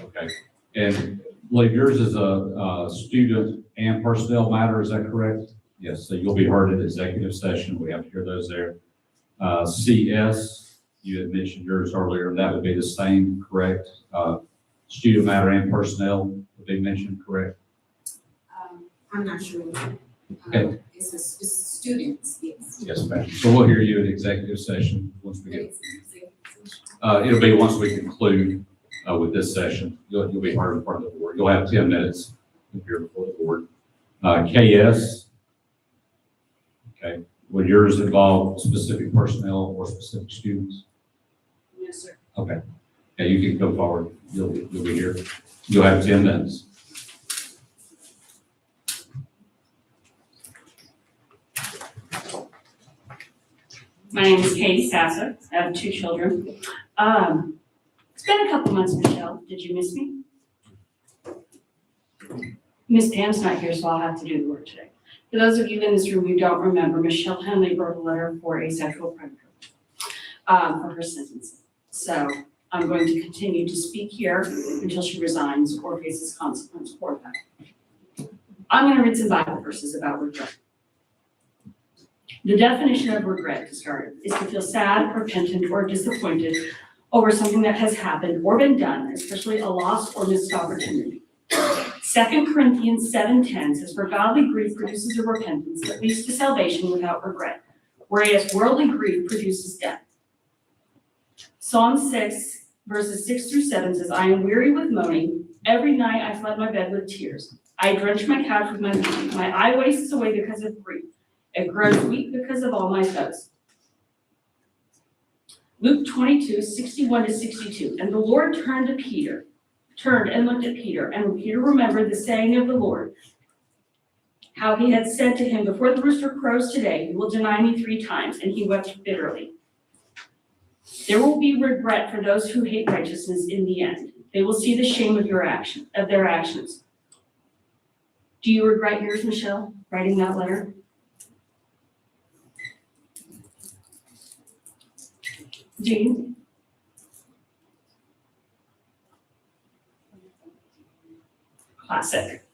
Okay. And I believe yours is a student and personnel matter. Is that correct? Yes. So you'll be heard in executive session. We have to hear those there. CS, you had mentioned yours earlier. That would be the same, correct? Student matter and personnel would be mentioned, correct? I'm not sure. Okay. It's students, yes. Yes, ma'am. So we'll hear you in executive session once we get. It'll be once we conclude with this session. You'll be heard in front of the board. You'll have 10 minutes to appear before the board. KS. Okay. Would yours involve specific personnel or specific students? Yes, sir. Okay. Okay, you can go forward. You'll be here. You'll have 10 minutes. My name is Katie Sasser. I have 2 children. It's been a couple months, Michelle. Did you miss me? Miss Pam's not here, so I'll have to do the work today. For those of you in this room who don't remember, Michelle Henley wrote a letter for a sexual predator for her sentencing. So I'm going to continue to speak here until she resigns or faces consequence for that. I'm going to read some Bible verses about regret. The definition of regret, to start, is to feel sad, repentant, or disappointed over something that has happened or been done, especially a loss or missed opportunity. 2 Corinthians 7:10 says, "For godly grief produces a repentance that leads to salvation without regret, whereas worldly grief produces death." Psalm 6, verses 6 through 7 says, "I am weary with moaning. Every night I flood my bed with tears. I drench my couch with my weeping. My eye wastes away because of grief. It grows weak because of all my foes." Luke 22, 61 to 62. "And the Lord turned and looked at Peter, and Peter remembered the saying of the Lord, how he had said to him, 'Before the rooster crows today, you will deny me 3 times,' and he wept bitterly." There will be regret for those who hate righteousness in the end. They will see the shame of their actions. Do you regret yours, Michelle, writing that letter? Do you? Classic.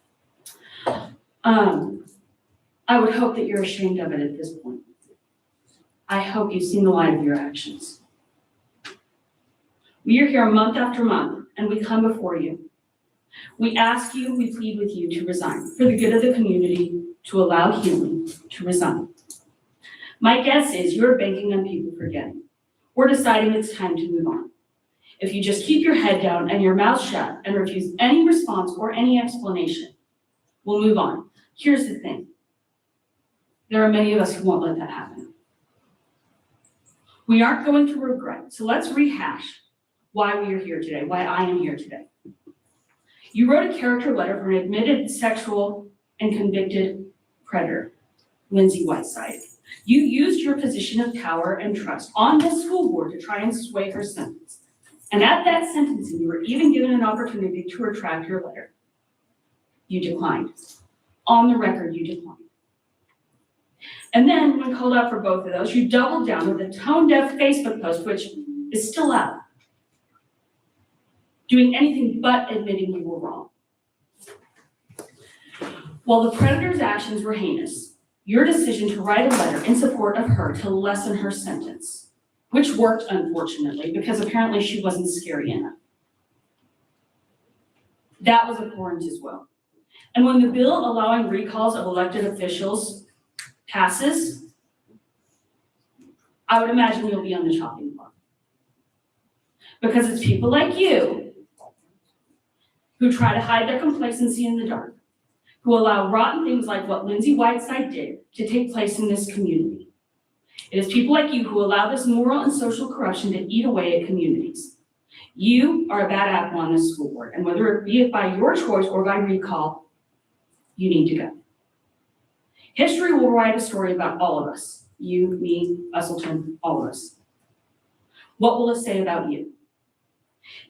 I would hope that you're ashamed of it at this point. I hope you've seen the light of your actions. We are here month after month, and we come before you. We ask you, we plead with you to resign for the good of the community, to allow healing, to resign. My guess is you're banking on people forgetting. We're deciding it's time to move on. If you just keep your head down and your mouth shut and refuse any response or any explanation, we'll move on. Here's the thing. There are many of us who won't let that happen. We aren't going to regret, so let's rehash why we are here today, why I am here today. You wrote a character letter for an admitted sexual and convicted predator, Lindsay Whiteside. You used your position of power and trust on this school board to try and sway her sentence. And at that sentencing, you were even given an opportunity to retract your letter. You declined. On the record, you declined. And then, when called out for both of those, you doubled down with a tone-deaf Facebook post, which is still out, doing anything but admitting you were wrong. While the predator's actions were heinous, your decision to write a letter in support of her to lessen her sentence, which worked, unfortunately, because apparently she wasn't scary enough. That was abhorrent as well. And when the bill allowing recalls of elected officials passes, I would imagine you'll be on the chopping block. Because it's people like you who try to hide their complacency in the dark, who allow rotten things like what Lindsay Whiteside did to take place in this community. It is people like you who allow this moral and social corruption to eat away at communities. You are a bad apple on this school board, and whether it be by your choice or by recall, you need to go. History will write a story about all of us. You, me, Usselton, all of us. What will it say about you?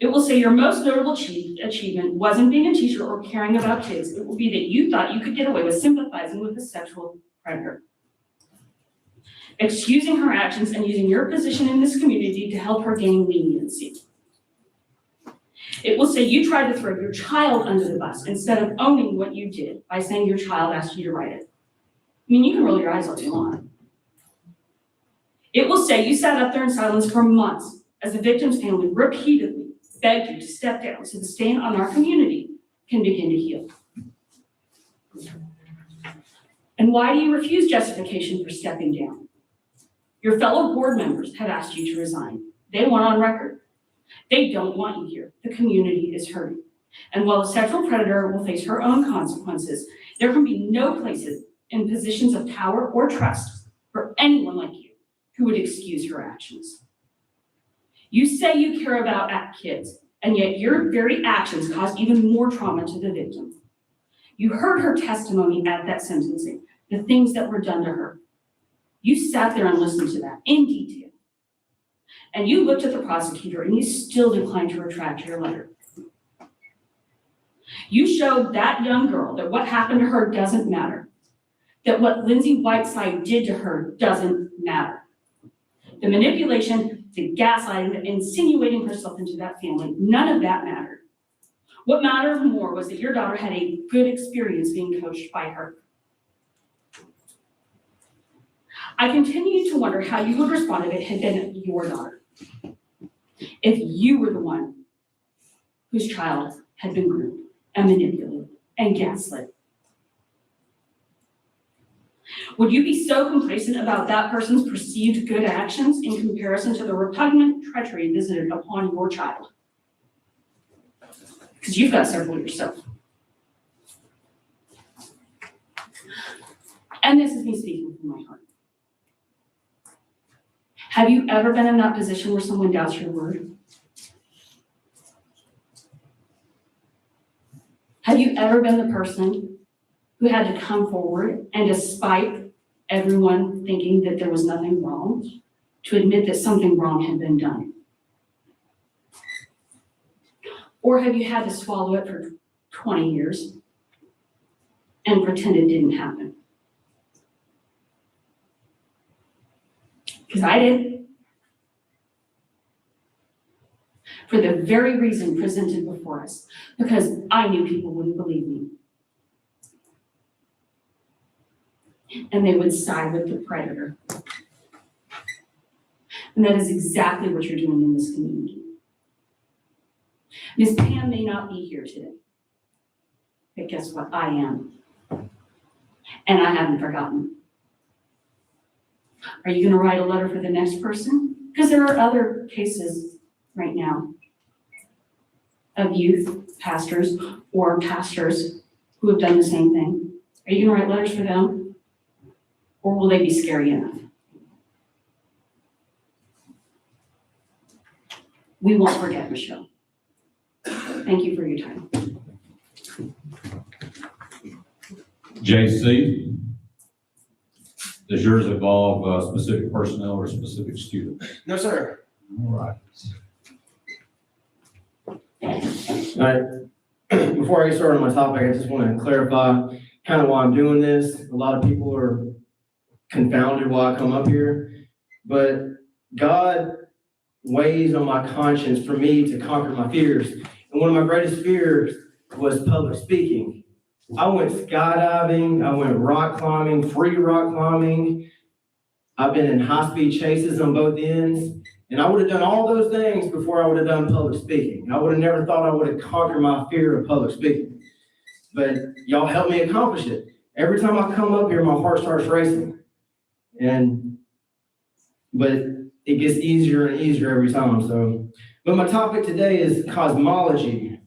It will say your most notable achievement wasn't being a teacher or caring about kids. It will be that you thought you could get away with sympathizing with a sexual predator, excusing her actions and using your position in this community to help her gain leniency. It will say you tried to throw your child under the bus instead of owning what you did by saying your child asked you to write it. I mean, you can roll your eyes all you want. It will say you sat up there in silence for months as the victim's family repeatedly begged you to step down so the stain on our community can begin to heal. And why do you refuse justification for stepping down? Your fellow board members have asked you to resign. They want on record. They don't want you here. The community is hurting. And while a sexual predator will face her own consequences, there can be no places in positions of power or trust for anyone like you who would excuse her actions. You say you care about kids, and yet your very actions caused even more trauma to the victim. You heard her testimony at that sentencing, the things that were done to her. You sat there and listened to that in detail. And you looked at the prosecutor and you still declined to retract your letter. You showed that young girl that what happened to her doesn't matter, that what Lindsay Whiteside did to her doesn't matter. The manipulation, the gaslighting, the insinuating herself into that family, none of that mattered. What mattered more was that your daughter had a good experience being coached by her. I continue to wonder how you would respond if it had been your daughter. If you were the one whose child had been groomed and manipulated and gaslit. Would you be so complacent about that person's perceived good actions in comparison to the repugnant treachery visited upon your child? Because you've got several yourself. And this is me speaking from my heart. Have you ever been in that position where someone doubts your word? Have you ever been the person who had to come forward and, despite everyone thinking that there was nothing wrong, to admit that something wrong had been done? Or have you had to swallow it for 20 years and pretend it didn't happen? Because I did. For the very reason presented before us, because I knew people wouldn't believe me. And they would side with the predator. And that is exactly what you're doing in this community. Ms. Pam may not be here today, but guess what? I am. And I haven't forgotten. Are you gonna write a letter for the next person? Because there are other cases right now of youth pastors or pastors who have done the same thing. Are you gonna write letters for them? Or will they be scary enough? We won't forget, Michelle. Thank you for your time. JC, does yours involve specific personnel or specific students? No, sir. All right. All right. Before I get started on my topic, I just want to clarify kind of why I'm doing this. A lot of people are confounded why I come up here, but God weighs on my conscience for me to conquer my fears. And one of my greatest fears was public speaking. I went skydiving, I went rock climbing, free rock climbing. I've been in high-speed chases on both ends. And I would have done all those things before I would have done public speaking. I would have never thought I would have conquered my fear of public speaking. But y'all helped me accomplish it. Every time I come up here, my heart starts racing. But it gets easier and easier every time. But my topic today is cosmology,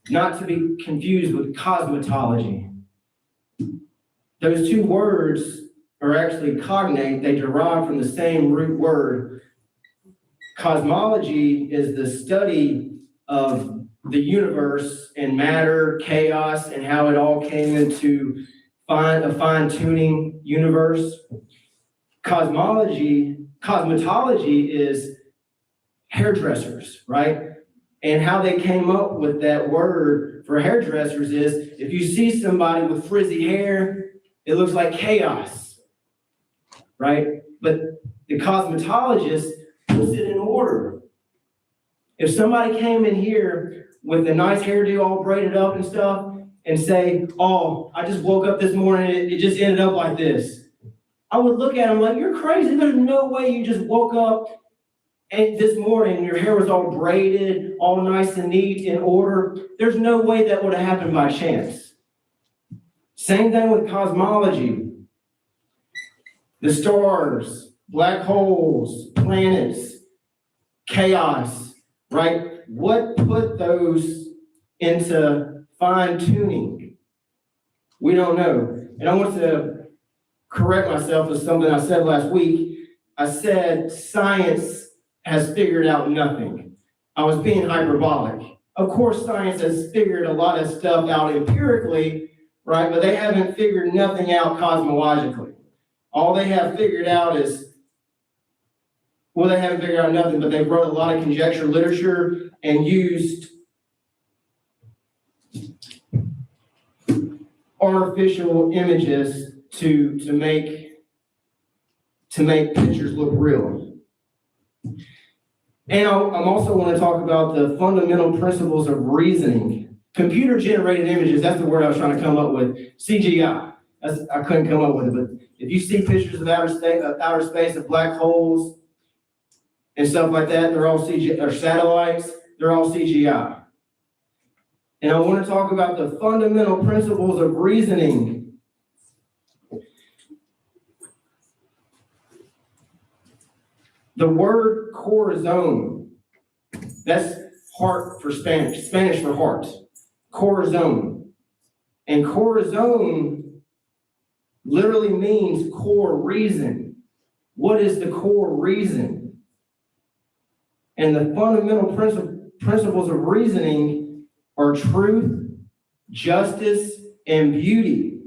not to be confused with cosmetology. Those two words are actually cognate. They derive from the same root word. Cosmology is the study of the universe and matter, chaos, and how it all came into a fine-tuning universe. Cosmetology is hairdressers, right? And how they came up with that word for hairdressers is if you see somebody with frizzy hair, it looks like chaos, right? But the cosmetologist puts it in order. If somebody came in here with a nice hairdo all braided up and stuff and say, oh, I just woke up this morning, it just ended up like this. I would look at them like, you're crazy. There's no way you just woke up and this morning your hair was all braided, all nice and neat in order. There's no way that would have happened by chance. Same thing with cosmology. The stars, black holes, planets, chaos, right? What put those into fine tuning? We don't know. And I want to correct myself with something I said last week. I said science has figured out nothing. I was being hyperbolic. Of course, science has figured a lot of stuff out empirically, right? But they haven't figured nothing out cosmologically. All they have figured out is, well, they haven't figured out nothing, but they wrote a lot of conjecture literature and used artificial images to make pictures look real. And I'm also want to talk about the fundamental principles of reasoning. Computer-generated images, that's the word I was trying to come up with. CGI, I couldn't come up with it, but if you see pictures of outer space of black holes and stuff like that, they're all CGI, or satellites, they're all CGI. And I want to talk about the fundamental principles of reasoning. The word corazon, that's heart for Spanish, Spanish for heart, corazon. And corazon literally means core reason. What is the core reason? And the fundamental principles of reasoning are truth, justice, and beauty.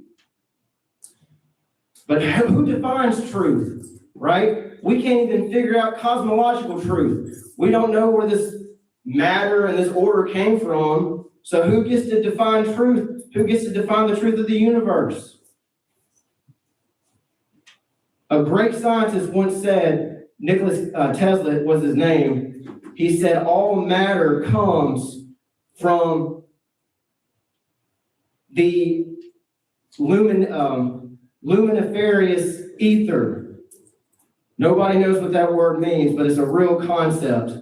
But who defines truth, right? We can't even figure out cosmological truth. We don't know where this matter and this order came from. So who gets to define truth? Who gets to define the truth of the universe? A great scientist once said, Tesla was his name, he said, all matter comes from the luminiferous ether. Nobody knows what that word means, but it's a real concept.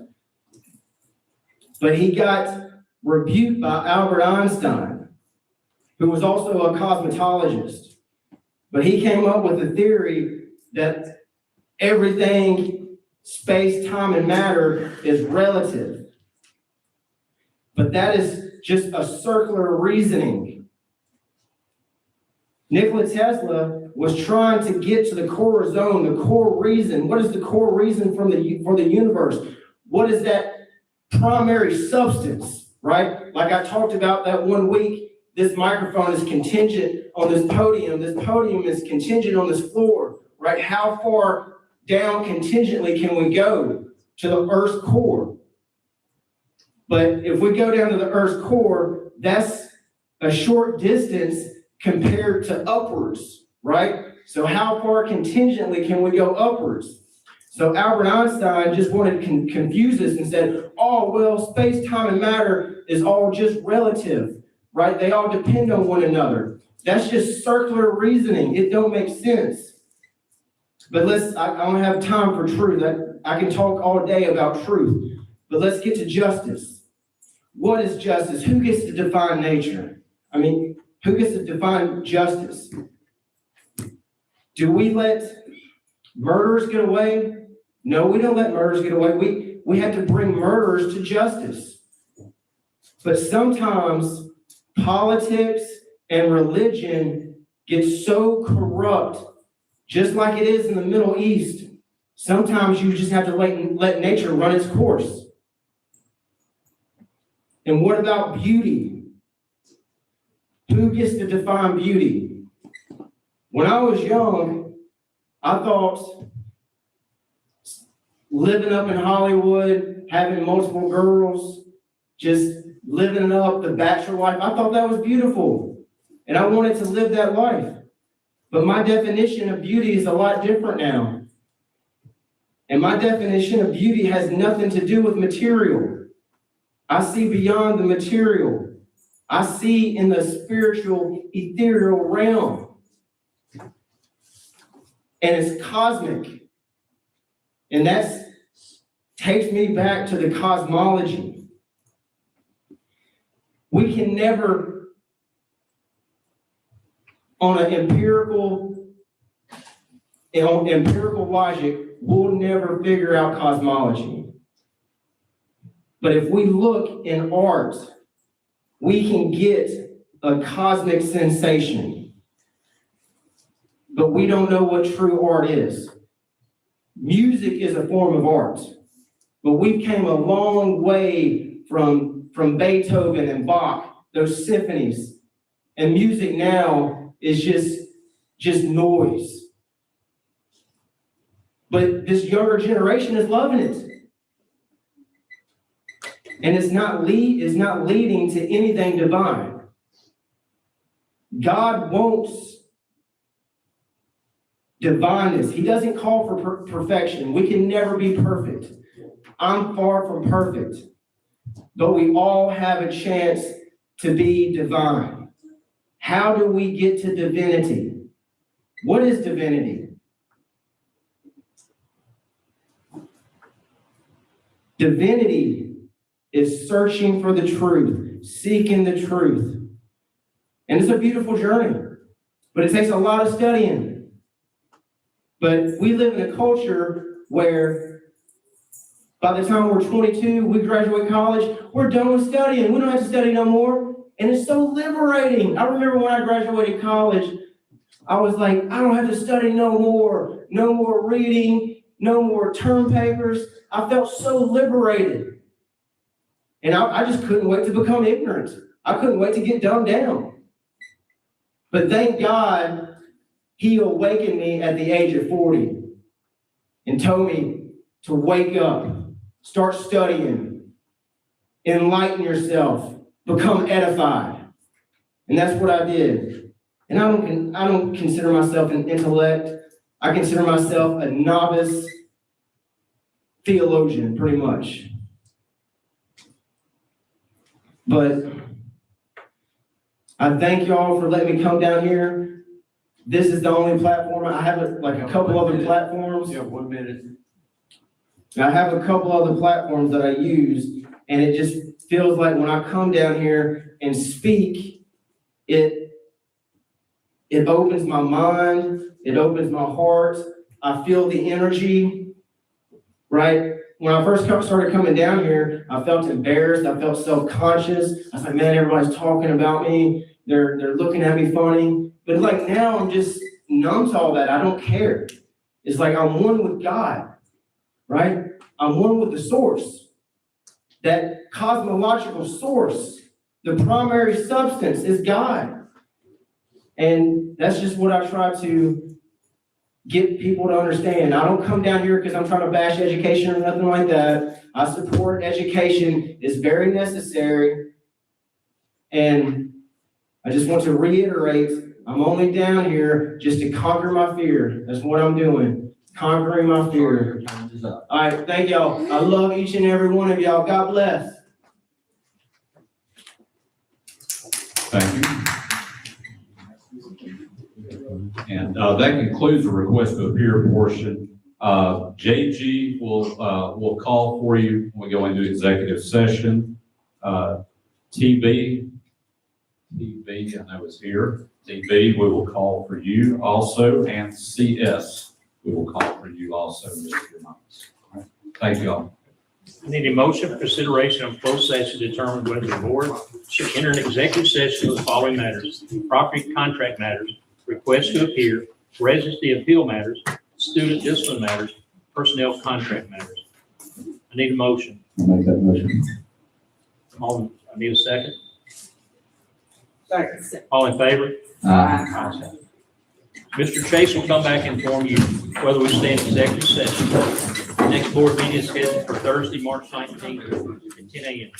But he got rebuked by Albert Einstein, who was also a cosmetologist. But he came up with a theory that everything, space, time, and matter is relative. But that is just a circular reasoning. Nikola Tesla was trying to get to the core zone, the core reason. What is the core reason for the universe? What is that primary substance, right? Like I talked about that one week, this microphone is contingent on this podium. This podium is contingent on this floor, right? How far down contingently can we go to the Earth's core? But if we go down to the Earth's core, that's a short distance compared to upwards, right? So how far contingently can we go upwards? So Albert Einstein just wanted to confuse us and said, oh, well, space, time, and matter is all just relative, right? They all depend on one another. That's just circular reasoning. It don't make sense. But I don't have time for truth. I can talk all day about truth. But let's get to justice. What is justice? Who gets to define nature? I mean, who gets to define justice? Do we let murderers get away? No, we don't let murderers get away. We have to bring murderers to justice. But sometimes politics and religion get so corrupt, just like it is in the Middle East. Sometimes you just have to let nature run its course. And what about beauty? Who gets to define beauty? When I was young, I thought living up in Hollywood, having multiple girls, just living up the bachelor life, I thought that was beautiful. And I wanted to live that life. But my definition of beauty is a lot different now. And my definition of beauty has nothing to do with material. I see beyond the material. I see in the spiritual, ethereal realm. And it's cosmic. And that takes me back to the cosmology. We can never, on an empirical logic, we'll never figure out cosmology. But if we look in art, we can get a cosmic sensation. But we don't know what true art is. Music is a form of art, but we came a long way from Beethoven and Bach, those symphonies. And music now is just noise. But this younger generation is loving it. And it's not leading to anything divine. God wants divineness. He doesn't call for perfection. We can never be perfect. I'm far from perfect. But we all have a chance to be divine. How do we get to divinity? What is divinity? Divinity is searching for the truth, seeking the truth. And it's a beautiful journey, but it takes a lot of studying. But we live in a culture where by the time we're 22, we graduate college, we're done with studying. We don't have to study no more. And it's so liberating. I remember when I graduated college, I was like, I don't have to study no more reading, no more term papers. I felt so liberated. And I just couldn't wait to become ignorant. I couldn't wait to get dumbed down. But thank God, He awakened me at the age of 40 and told me to wake up, start studying. enlighten yourself, become edified. And that's what I did. And I don't consider myself an intellect. I consider myself a novice theologian, pretty much. But I thank y'all for letting me come down here. This is the only platform. I have like a couple other platforms. Yeah, 1 minute. I have a couple other platforms that I use, and it just feels like when I come down here and speak, it opens my mind, it opens my heart. I feel the energy, right? When I first started coming down here, I felt embarrassed. I felt self-conscious. I was like, man, everybody's talking about me. They're looking at me funny. But like now I'm just numb to all that. I don't care. It's like I'm one with God, right? I'm one with the source. That cosmological source, the primary substance is God. And that's just what I try to get people to understand. I don't come down here because I'm trying to bash education or nothing like that. I support education. It's very necessary. And I just want to reiterate, I'm only down here just to conquer my fear. That's what I'm doing, conquering my fear. All right, thank y'all. I love each and every one of y'all. God bless. Thank you. And that concludes the request to appear portion. JG will call for you when we go into executive session. TB, I know is here. TB, we will call for you also, and CS, we will call for you also. Thank you all. I need a motion for consideration of closed session to determine whether the board should enter an executive session with the following matters: property contract matters, request to appear, residency appeal matters, student discipline matters, personnel contract matters. I need a motion. I'll make that motion. I need a second. Second. All in favor? Aye. Mr. Chase will come back and inform you whether we stay in executive session. The next board meeting is scheduled for Thursday, March 19th at 10 a.m.